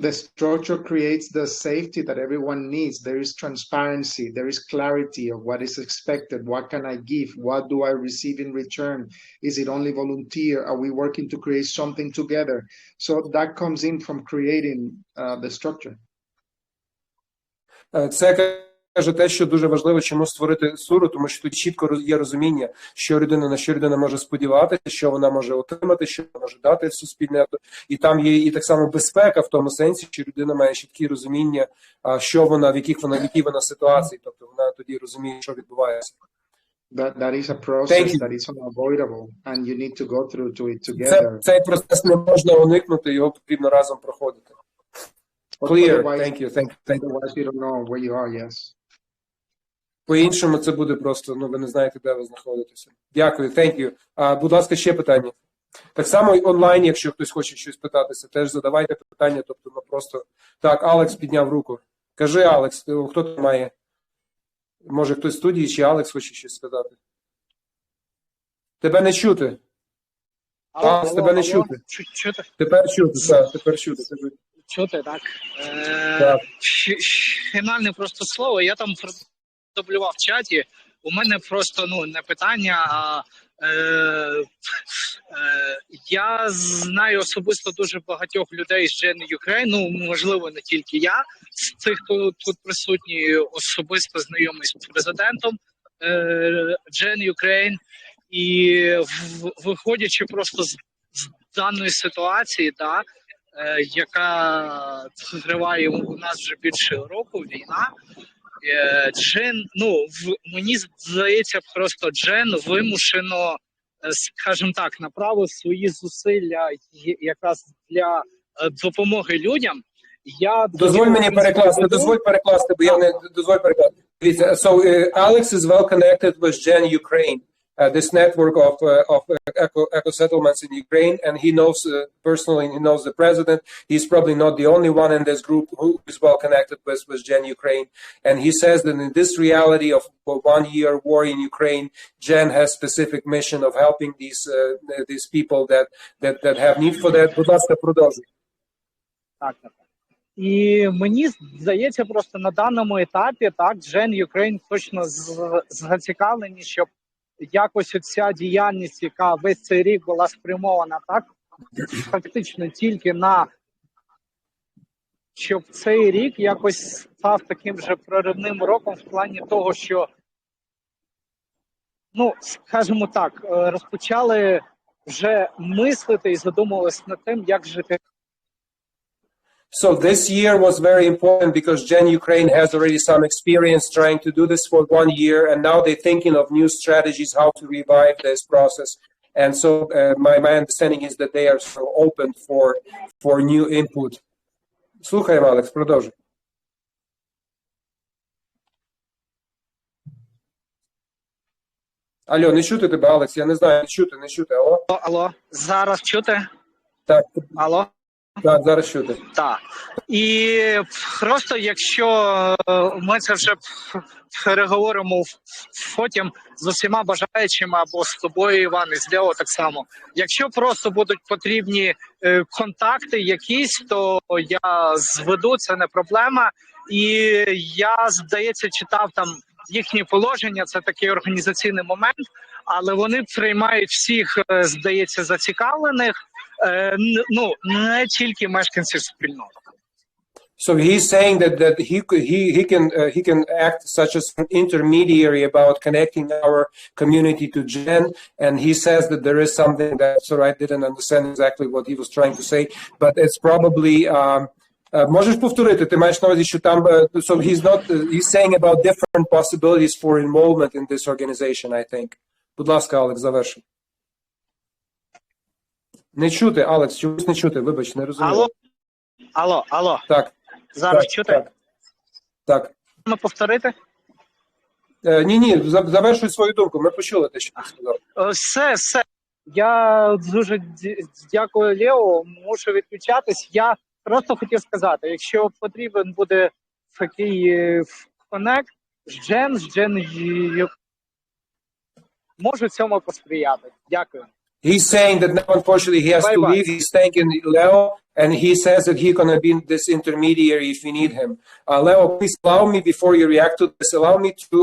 The structure creates the safety that everyone needs. There is transparency. There is clarity of what is expected. What can I give? What do I receive in return? Is it only volunteer? Are we working to create something together? So that comes in from creating the structure. Це каже те, що дуже важливо, чому створити суру, тому що тут чітко є розуміння, на що людина може сподіватися, що вона може отримати, що вона може дати в суспільне. І там є і так само безпека в тому сенсі, що людина має чіткі розуміння, що вона, в якій вона ситуації, тобто вона тоді розуміє, що відбувається. That is a process that is unavoidable, and you need to go through to it together. Цей процес не можна уникнути, його потрібно разом проходити. Clear, thank you. Otherwise you don't know where you are, yes. По-іншому це буде просто, ви не знаєте, де ви знаходитеся. Дякую, thank you. Будь ласка, ще питання. Так само і онлайн, якщо хтось хоче щось питатися, теж задавайте питання, тобто просто... Так, Алекс підняв руку. Кажи, Алекс, хто там має? Може хтось в студії, чи Алекс хоче щось сказати? Тебе не чути. Алекс, тебе не чути. Чути? Тепер чути, так, тепер чути. Чути, так. Так. Фінальне просто слово, я там продублював в чаті, у мене просто, не питання, а я знаю особисто дуже багатьох людей з Gen Ukraine, можливо, не тільки я, з тих, хто тут присутній, особисто знайомий з президентом Gen Ukraine, і виходячи просто з даної ситуації, яка триває у нас вже більше року, війна. Джен, мені здається, просто Джен вимушено, скажімо так, направив свої зусилля якраз для допомоги людям. Дозволь мені перекласти, бо я не дозволь перекласти. So Alex is well connected with Gen Ukraine, this network of eco settlements in Ukraine, and he knows personally. He knows the president. He's probably not the only one in this group who is well connected with Gen Ukraine. And he says that in this reality of 1 year war in Ukraine, Gen has specific mission of helping these people that have need for that. Будь ласка, продовжуй. Так. І мені здається, просто на даному етапі Gen Ukraine точно зацікавлені, щоб якось оця діяльність, яка весь цей рік була спрямована фактично тільки на, щоб цей рік якось став таким же проривним роком в плані того, що, скажімо так, розпочали вже мислити і задумувалися над тим, як жити. So this year was very important because Gen Ukraine has already some experience trying to do this for 1 year, and now they're thinking of new strategies how to revive this process. And so my understanding is that they are so open for new input. Слухаємо, Алекс, продовжуй. Алло, не чути тебе, Алекс, я не знаю, не чути. Алло? Алло, зараз чути? Так. Алло? Так, зараз чути. Так. І просто якщо ми це вже переговоримо потім з усіма бажаючими, або з тобою, Іван, і з Лео так само. Якщо просто будуть потрібні контакти якісь, то я зведу, це не проблема. І я, здається, читав там їхні положення, це такий організаційний момент, але вони приймають всіх, здається, зацікавлених, не тільки мешканців спільноти. So he's saying that he can act such as an intermediary about connecting our community to Gen, and he says that there is something that, so I didn't understand exactly what he was trying to say, but it's probably можеш повторити, ти маєш на увазі, що там, so he's saying about different possibilities for involvement in this organization, I think. Будь ласка, Алекс, завершуй. Не чути, Алекс, чомусь не чути, вибач, не розумію. Алло. Так. Зараз чути? Так. Можемо повторити? Ні, завершуй свою думку, ми почули те, що ти сказав. Все. Я дуже дякую, Лео, мушу відключатись. Я просто хотів сказати, якщо потрібен буде такий коннект з Gen, можу цьому посприяти. Дякую. He's saying that now, unfortunately, he has to leave. He's thanking Leo, and he says that he's going to be this intermediary if you need him. Leo, please allow me, before you react to this, allow me to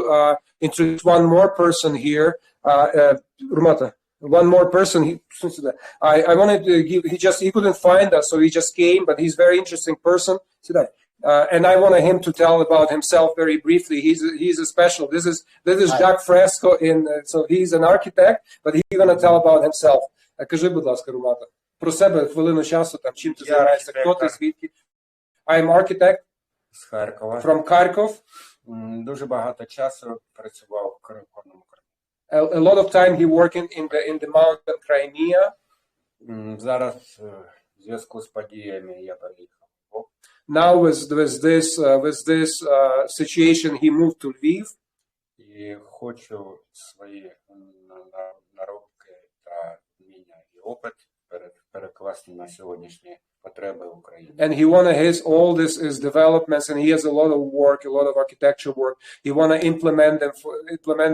introduce one more person here. Rumata, one more person. I wanted to give, he couldn't find us, so he just came, but he's a very interesting person. And I wanted him to tell about himself very briefly. He's a special. This is Jacques Fresco so he's an architect, but he's going to tell about himself. Кажи, будь ласка, Румата, про себе хвилину часу, там чим ти займаєшся, хто ти, звідки? I'm architect. З Харкова. From Kharkov. Дуже багато часу працював в Кримському краї. A lot of time he working in the mountain Crimea. Зараз в зв'язку з подіями я переїхав. Now with this situation, he moved to Lviv. І хочу свої наробки та вміння і опит перекласти на сьогоднішні потреби України. And he wanted all his developments, and he has a lot of work, a lot of architecture work. He want to implement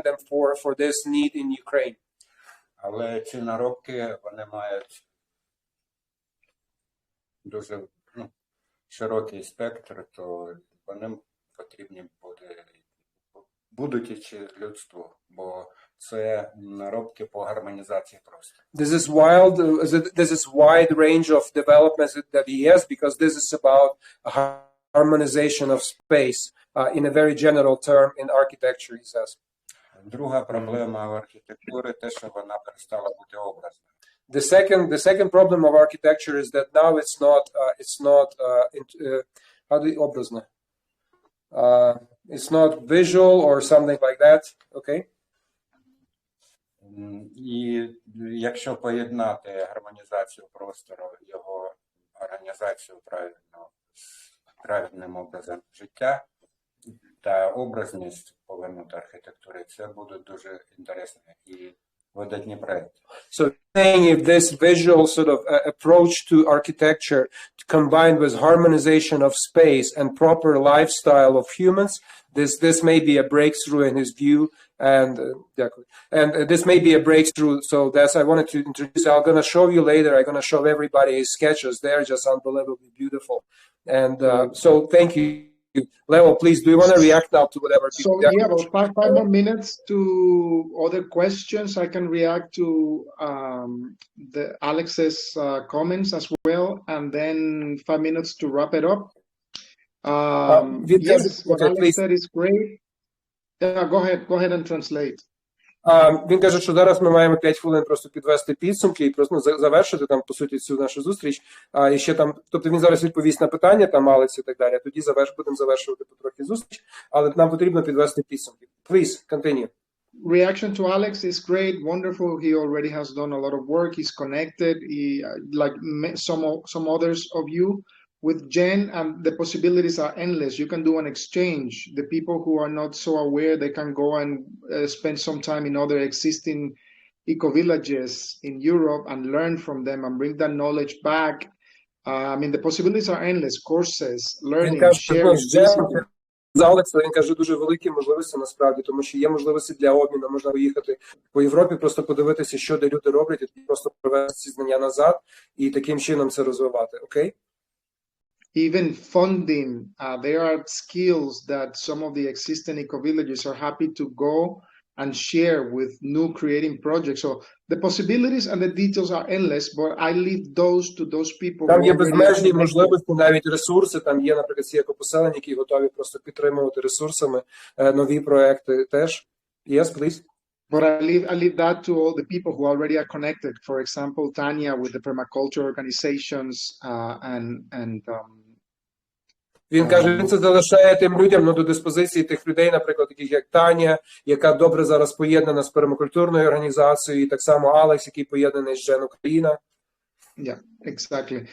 them for this need in Ukraine. Але ці наробки, вони мають дуже широкий спектр, то вони потрібні будуть і чи людству, бо це наробки по гармонізації простору. This is wide range of developments that he has, because this is about harmonization of space in a very general term in architecture, he says. Друга проблема в архітектурі те, що вона перестала бути образною. The second problem of architecture is that now it's not образно? It's not visual or something like that. Okay. І якщо поєднати гармонізацію простору, його організацію правильним образом життя та образність повернути архітектури, це буде дуже інтересно і видатні проекти. So saying if this visual sort of approach to architecture combined with harmonization of space and proper lifestyle of humans, this may be a breakthrough in his view, and this may be a breakthrough. So that's I wanted to introduce. I'm going to show you later. I'm going to show everybody his sketches. They're just unbelievably beautiful. And so thank you. Leo, please, do you want to react now to whatever? So yeah, about five more minutes to other questions. I can react to Alex's comments as well, and then 5 minutes to wrap it up. Yes, what Alex said is great. Yeah, go ahead and translate. Він каже, що зараз ми маємо 5 хвилин просто підвести підсумки і просто завершити там, по суті, цю нашу зустріч. І ще там, тобто він зараз відповість на питання, там, Алекс і так далі, а тоді будемо завершувати потрохи зустріч, але нам потрібно підвести підсумки. Please, continue. Reaction to Alex is great, wonderful. He already has done a lot of work. He's connected, like some others of you. With Jen, the possibilities are endless. You can do an exchange. The people who are not so aware, they can go and spend some time in other existing eco-villages in Europe and learn from them and bring that knowledge back. I mean, the possibilities are endless. Courses, learning, sharing. За Олекса, він каже, дуже великі можливості насправді, тому що є можливості для обміну, можна поїхати по Європі, просто подивитися, що де люди роблять, і просто привести ці знання назад і таким чином це розвивати, окей? Even funding, there are skills that some of the existing eco-villages are happy to go and share with new creating projects. So the possibilities and the details are endless, but I leave those to those people. Там є безмежні можливості, навіть ресурси, там є, наприклад, ці екопоселення, які готові просто підтримувати ресурсами нові проекти теж. Yes, please. But I leave that to all the people who already are connected. For example, Tanya with the permaculture organizations Він каже, він це залишає тим людям, до диспозиції тих людей, наприклад, таких як Таня, яка добре зараз поєднана з пермакультурною організацією, і так само Алекс, який поєднаний з Жен Україна. Yeah, exactly.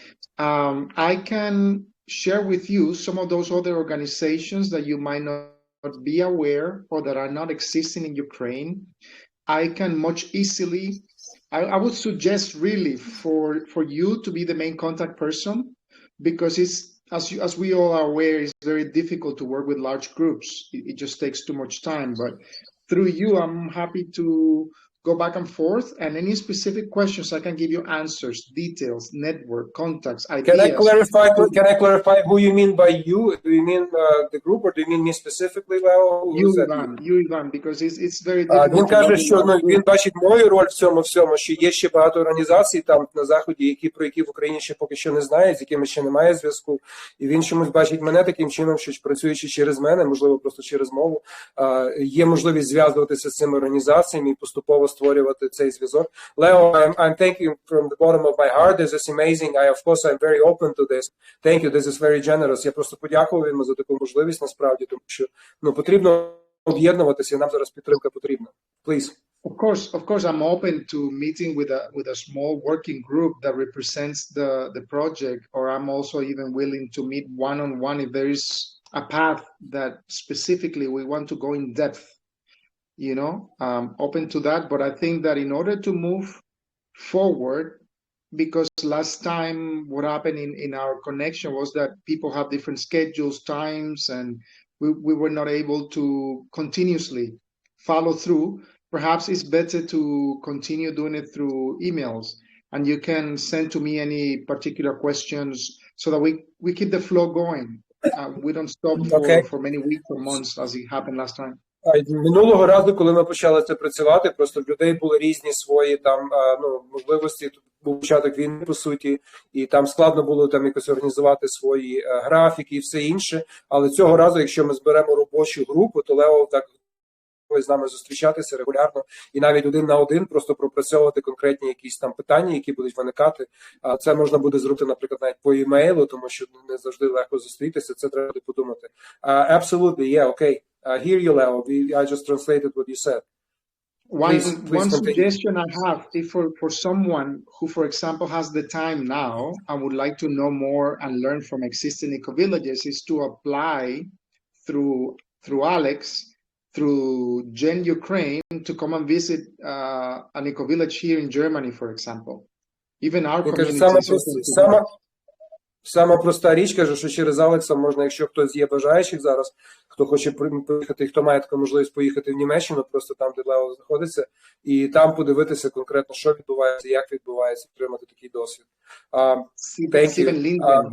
I can share with you some of those other organizations that you might not be aware or that are not existing in Ukraine. I can much easily, I would suggest really for you to be the main contact person, because it's, as we all are aware, it's very difficult to work with large groups. It just takes too much time. But through you, I'm happy to go back and forth. And any specific questions, I can give you answers, details, network, contacts, ideas. Can I clarify who you mean by you? Do you mean the group, or do you mean me specifically, Leo? You, Ivan, because it's very difficult. Він каже, що він бачить мою роль в цьому всьому, що є ще багато організацій там на Заході, про які в Україні ще поки що не знають, з якими ще немає зв'язку. І він чомусь бачить мене таким чином, що працюючи через мене, можливо, просто через мову, є можливість зв'язуватися з цими організаціями і поступово створювати цей зв'язок. Leo, I'm thanking from the bottom of my heart. This is amazing. Of course, I'm very open to this. Thank you. This is very generous. Я просто подякував йому за таку можливість, насправді, тому що потрібно об'єднуватися, і нам зараз підтримка потрібна. Please. Of course, I'm open to meeting with a small working group that represents the project, or I'm also even willing to meet one-on-one if there is a path that specifically we want to go in depth. You know, open to that. But I think that in order to move forward, because last time what happened in our connection was that people have different schedules, times, and we were not able to continuously follow through. Perhaps it's better to continue doing it through emails, and you can send to me any particular questions so that we keep the flow going. We don't stop for many weeks or months as it happened last time. Минулого разу, коли ми почали це працювати, просто в людей були різні свої там можливості. Тут був початок війни, по суті, і там складно було там якось організувати свої графіки і все інше. Але цього разу, якщо ми зберемо робочу групу, то Лео так з нами зустрічатися регулярно і навіть один на один просто пропрацьовувати конкретні якісь там питання, які будуть виникати. Це можна буде зробити, наприклад, навіть по імейлу, тому що не завжди легко зустрітися, це треба буде подумати. Absolutely, yeah, okay. Hear you, Leo. I just translated what you said. One suggestion I have, if for someone who, for example, has the time now and would like to know more and learn from existing eco-villages, is to apply through Alex, through Gen Ukraine, to come and visit an eco-village here in Germany, for example. Even our community. Сама проста річ, кажу, що через Алекса можна, якщо хтось є бажаючих зараз, хто хоче поїхати, хто має таку можливість поїхати в Німеччину, просто там, де Лео знаходиться, і там подивитися конкретно, що відбувається, як відбувається, отримати такий досвід. Steven Linden,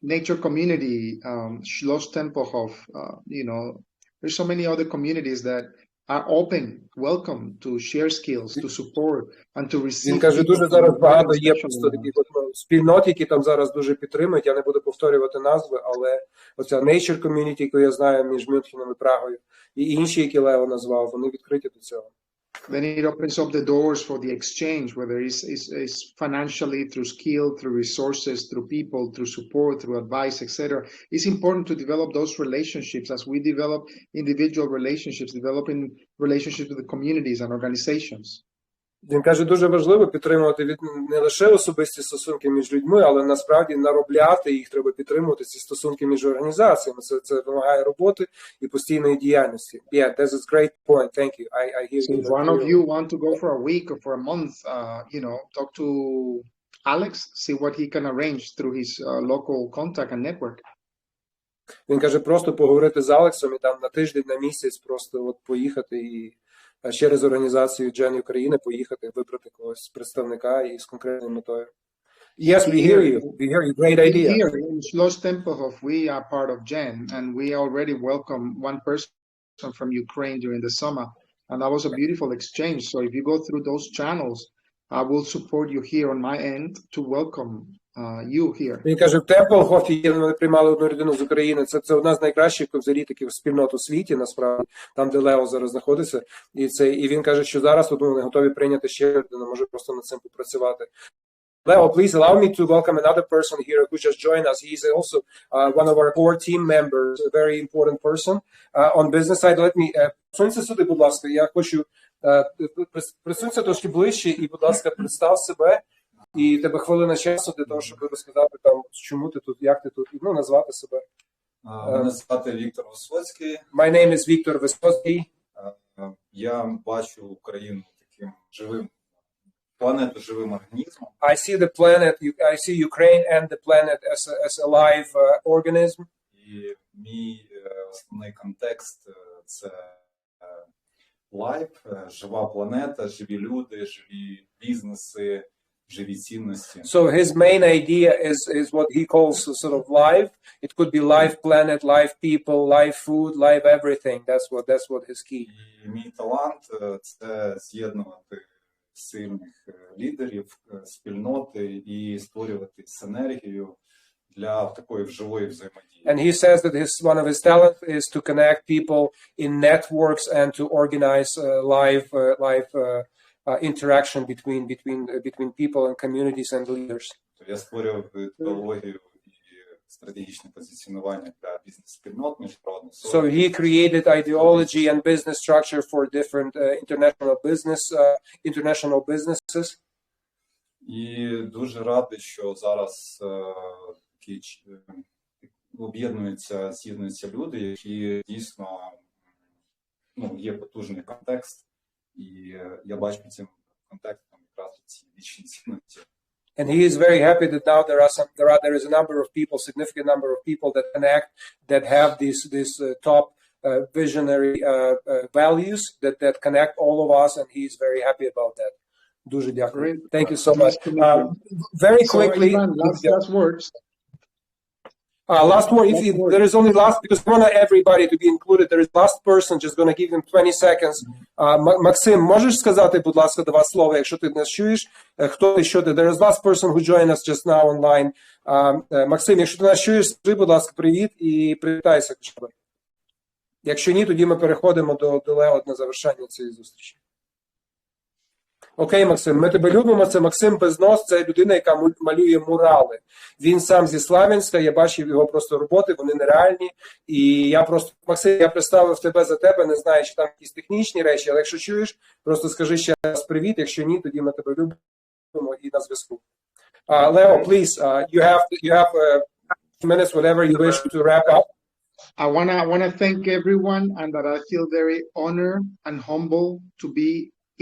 Nature Community, Schloss Tempelhof, there's so many other communities that are open, welcome to share skills, to support, and to receive. Він каже, дуже зараз багато є просто таких спільнот, які там зараз дуже підтримують. Я не буду повторювати назви, але оця Nature Community, яку я знаю між Мюнхеном і Прагою, і інші, які Лео назвав, вони відкриті до цього. Then it opens up the doors for the exchange, whether it's financially, through skill, through resources, through people, through support, through advice, etc. It's important to develop those relationships as we develop individual relationships, developing relationships with the communities and organizations. Він каже, дуже важливо підтримувати не лише особисті стосунки між людьми, але насправді наробляти їх, треба підтримувати ці стосунки між організаціями. Це вимагає роботи і постійної діяльності. Yeah, that's a great point. Thank you. I hear you. If one of you want to go for a week or for a month, talk to Alex, see what he can arrange through his local contact and network. Він каже, просто поговорити з Алексом і там на тиждень, на місяць просто от поїхати і через організацію Gen України поїхати, вибрати когось представника із конкретною метою. Yes, we hear you. We hear you. Great idea. Here in Schloss Tempelhof, we are part of Gen, and we already welcome one person from Ukraine during the summer, and that was a beautiful exchange. So if you go through those channels, I will support you here on my end to welcome you here. Він каже, в Темплхофі ми приймали одну людину з України. Це одна з найкращих взагалі таких спільнот у світі, насправді, там, де Лео зараз знаходиться. І він каже, що зараз вони готові прийняти ще людину, може просто над цим попрацювати. Leo, please allow me to welcome another person here who just joined us. He's also one of our core team members, a very important person on business side. Let me присунься сюди, будь ласка. Я хочу присунься трошки ближче і, будь ласка, представ себе. І тебе хвилина часу для того, щоб розказати там, чому ти тут, як ти тут, і назвати себе. Мене звати Віктор Висоцький. My name is Віктор Висоцький. Я бачу Україну таким живим, планету живим організмом. I see the planet, I see Ukraine and the planet as a live organism. І мій основний контекст – це лайф, жива планета, живі люди, живі бізнеси, живі цінності. So his main idea is what he calls sort of live. It could be live planet, live people, live food, live everything. That's what his key. І мій талант – це з'єднувати сильних лідерів, спільноти і створювати синергію для такої живої взаємодії. And he says that one of his talents is to connect people in networks and to organize live interaction between people and communities and leaders. Я створював ідеологію і стратегічне позиціонування для бізнес-спільнот міжнародних. So he created ideology and business structure for different international businesses. І дуже радий, що зараз з'єднуються люди, які дійсно є потужний контекст, і я бачу під цим контекстом якраз ці вічні цінності. And he is very happy that now there is a number of people, significant number of people that connect, that have these top visionary values that connect all of us, and he is very happy about that. Дуже дякую. Thank you so much. Very quickly. Last words. Last word, there is only last, because we want everybody to be included. There is last person, just going to give them 20 seconds. Максим, можеш сказати, будь ласка, два слова, якщо ти нас чуєш, хто ти, що ти? There is last person who joined us just now online. Максим, якщо ти нас чуєш, скажи, будь ласка, привіт і привітайся. Якщо ні, тоді ми переходимо до Лео на завершення цієї зустрічі. Окей, Максим, ми тебе любимо. Це Максим Безнос, це людина, яка малює мурали. Він сам зі Славянська, я бачив його просто роботи, вони нереальні. І я просто, Максим, я представив тебе за тебе, не знаю, чи там якісь технічні речі, але якщо чуєш, просто скажи ще раз привіт, якщо ні, тоді ми тебе любимо і на зв'язку. Leo, please, you have minutes, whatever you wish to wrap up. I wanna thank everyone, and that I feel very honored and humble to be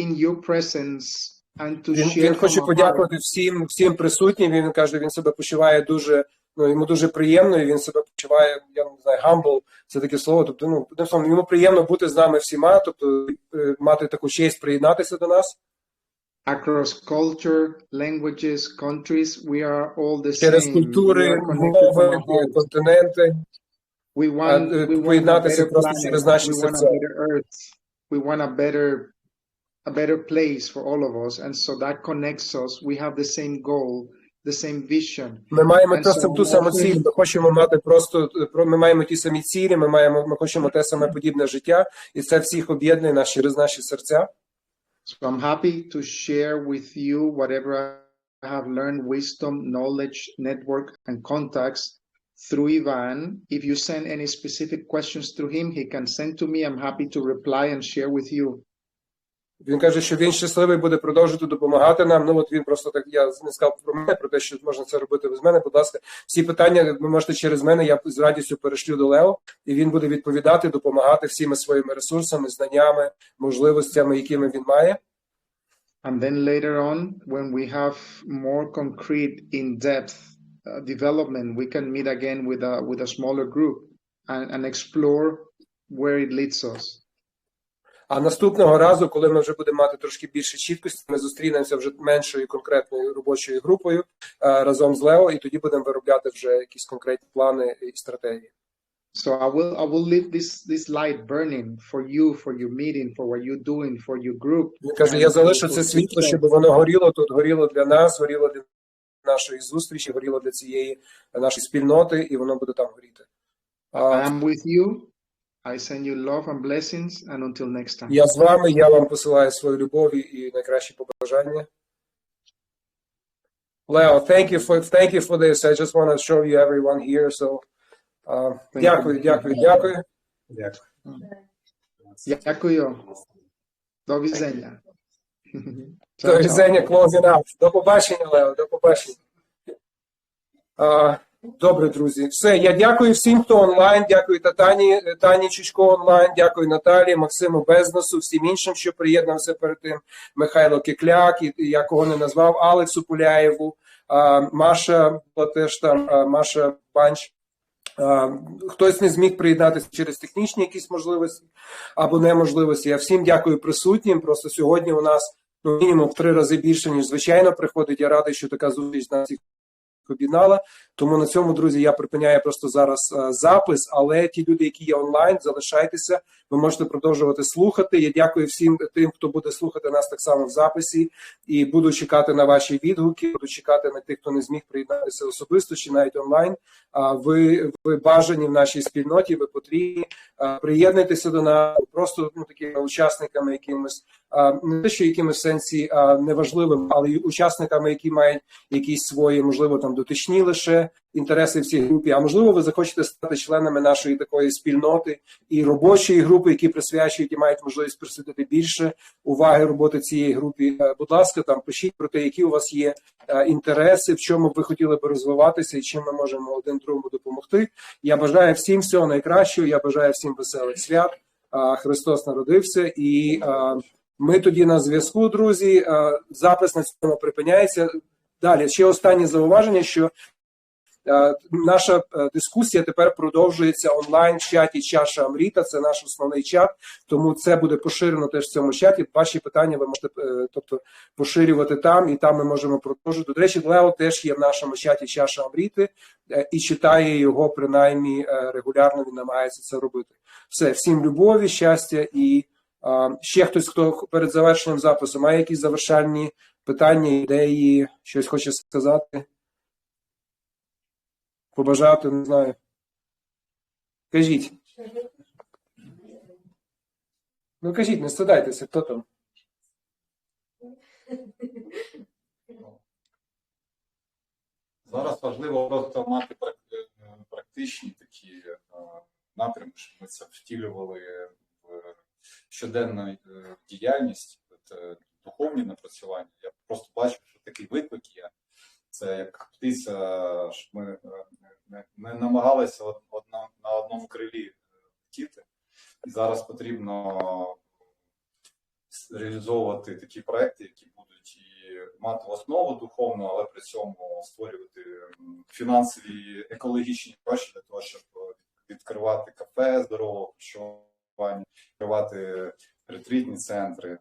in your presence and to share. Він хоче подякувати всім присутнім. Він каже, він себе почуває дуже, йому дуже приємно, і він себе почуває, я не знаю, humble, це таке слово. Тобто, йому приємно бути з нами всіма, тобто мати таку честь приєднатися до нас. Across culture, languages, countries, we are all the same. Через культури, мови, континенти. Поєднатися просто через наші серця. We want a better place for all of us, and so that connects us. We have the same goal, the same vision. Ми маємо ту саму ціль, ми хочемо мати ми маємо ті самі цілі, ми хочемо те саме подібне життя, і це всіх об'єднує через наші серця. So I'm happy to share with you whatever I have learned, wisdom, knowledge, network, and contacts through Ivan. If you send any specific questions to him, he can send to me. I'm happy to reply and share with you. Він каже, що він щасливий буде продовжити допомагати нам. Він просто так, я не сказав про мене, про те, що можна це робити без мене. Будь ласка, всі питання ви можете через мене, я з радістю перешлю до Лео, і він буде відповідати, допомагати всіми своїми ресурсами, знаннями, можливостями, якими він має. And then later on, when we have more concrete, in-depth development, we can meet again with a smaller group and explore where it leads us. А наступного разу, коли ми вже будемо мати трошки більше чіткості, ми зустрінемося вже меншою конкретною робочою групою разом з Лео, і тоді будемо виробляти вже якісь конкретні плани і стратегії. So I will leave this light burning for you, for your meeting, for what you're doing, for your group. Він каже, я залишу це світло, щоб воно горіло тут, горіло для нас, горіло для нашої зустрічі, горіло для цієї нашої спільноти, і воно буде там горіти. I'm with you. I send you love and blessings, and until next time. Я з вами, я вам посилаю свою любов і найкращі побажання. Leo, thank you for this. I just want to show you everyone here. So, дякую. Дякую. До візення. До візення, closing out. До побачення, Лео, до побачення. Добре, друзі. Все, я дякую всім, хто онлайн, дякую Тані Чучко онлайн, дякую Наталії, Максиму Безносу, всім іншим, що приєднався перед тим, Михайло Кикляк, і я кого не назвав, Алексу Пуляєву, Маша, теж там, Маша Банч. Хтось не зміг приєднатися через технічні якісь можливості або неможливості. Я всім дякую присутнім. Просто сьогодні у нас мінімум в 3 рази більше, ніж звичайно приходить. Я радий, що така зустріч нас всіх об'єднала. Тому на цьому, друзі, я припиняю просто зараз запис, але ті люди, які є онлайн, залишайтеся, ви можете продовжувати слухати. Я дякую всім тим, хто буде слухати нас так само в записі, і буду чекати на ваші відгуки, буду чекати на тих, хто не зміг приєднатися особисто чи навіть онлайн. Ви бажані в нашій спільноті, ви потрібні. Приєднуйтеся до нас, просто такими учасниками якимось, не те, що якимось сенсі неважливим, але й учасниками, які мають якісь свої, можливо, там дотичні лише інтереси в цій групі, а можливо, ви захочете стати членами нашої такої спільноти і робочої групи, які присвячують і мають можливість присвятити більше уваги роботи цієї групи. Будь ласка, там пишіть про те, які у вас є інтереси, в чому б ви хотіли би розвиватися і чим ми можемо один другому допомогти. Я бажаю всім всього найкращого, я бажаю всім веселих свят. Христос народився, і ми тоді на зв'язку, друзі. Запис на цьому припиняється. Далі, ще останнє зауваження, що наша дискусія тепер продовжується онлайн в чаті Чаша Амріта, це наш основний чат, тому це буде поширено теж в цьому чаті. Ваші питання ви можете поширювати там, і там ми можемо продовжувати. До речі, Лео теж є в нашому чаті Чаша Амріти і читає його принаймні регулярно, він намагається це робити. Все, всім любові, щастя і ще хтось, хто перед завершенням запису має якісь завершальні питання, ідеї, щось хоче сказати, побажати, не знаю. Кажіть. Ну кажіть, не стидайтеся, хто там? Зараз важливо просто мати практичні такі напрямки, щоб ми це втілювали в щоденну діяльність, духовні напрацювання. Я просто бачу, що такий виклик є. Це як птиця, щоб ми не намагалися на одному крилі летіти. І зараз потрібно реалізовувати такі проекти, які будуть і мати основу духовну, але при цьому створювати фінансові, екологічні гроші для того, щоб відкривати кафе здорового харчування, відкривати ретритні центри.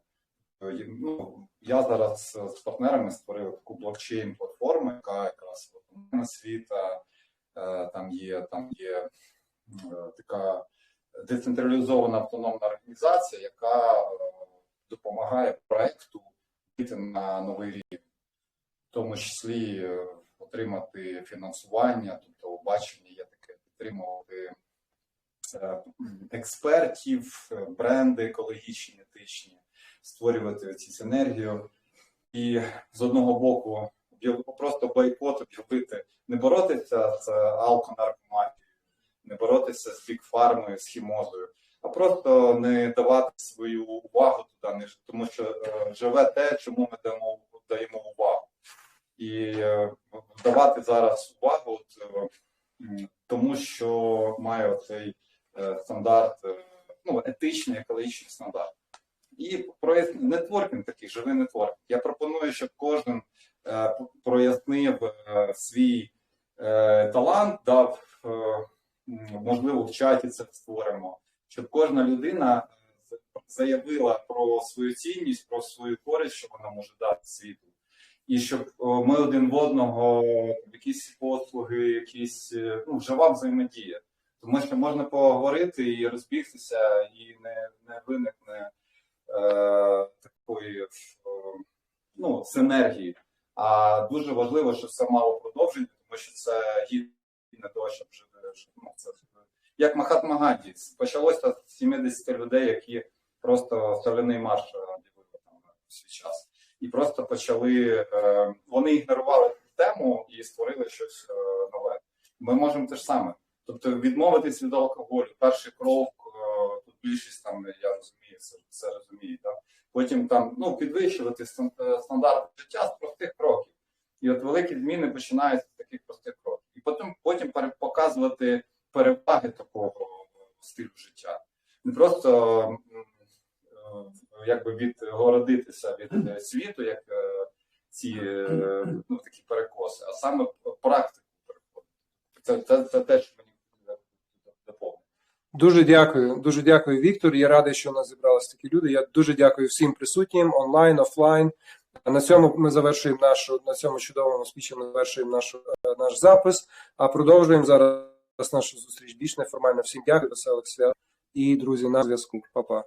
Ну, я зараз з партнерами створив таку блокчейн-платформу, яка якраз освіта, там є така децентралізована автономна організація, яка допомагає проекту вийти на новий рівень, в тому числі отримати фінансування, тобто бачення є таке, підтримувати експертів, бренди екологічні, етичні, створювати ці синергію. І з одного боку просто бойкот об'явити, не боротися з алконаркоманією, не боротися з бікфармою, з хімозою, а просто не давати свою увагу туди, тому що живе те, чому ми даємо увагу. І давати зараз увагу тому, що має цей стандарт, ну, етичний, екологічний стандарт. І нетворкінг такий, живий нетворкінг. Я пропоную, щоб кожен прояснив свій талант, дав, можливо, в чаті це створимо, щоб кожна людина заявила про свою цінність, про свою користь, що вона може дати світу. І щоб ми один в одного якісь послуги, якісь, ну, жива взаємодія. Тому що можна поговорити і розбігтися, і не виникне такої, ну, синергії. А дуже важливо, щоб це мало продовження, тому що це гідне того, щоб жити. Ну, це, як Махатма Ганді. Почалося з 70 людей, які просто соляний марш об'явили там у свій час. І просто почали, вони ігнорували тему і створили щось нове. Ми можемо те ж саме. Тобто відмовитись від алкоголю, перший крок, тут більшість там, я розумію, це розуміє. Так? Потім там, ну, підвищувати стандарти життя з простих кроків. І от великі зміни починаються з таких простих кроків. І потім показувати переваги такого стилю життя. Не просто якби відгородитися від світу, як ці, ну, такі перекоси, а саме практику переходити. Це те, що мені доповнює. Дуже дякую, Віктор. Я радий, що у нас зібралися такі люди. Я дуже дякую всім присутнім, онлайн, офлайн. На цьому ми завершуємо на цьому чудовому спічі ми завершуємо наш запис, а продовжуємо зараз нашу зустріч більш неформально. Всім дякую, веселих свят і, друзі, на зв'язку. Па-па.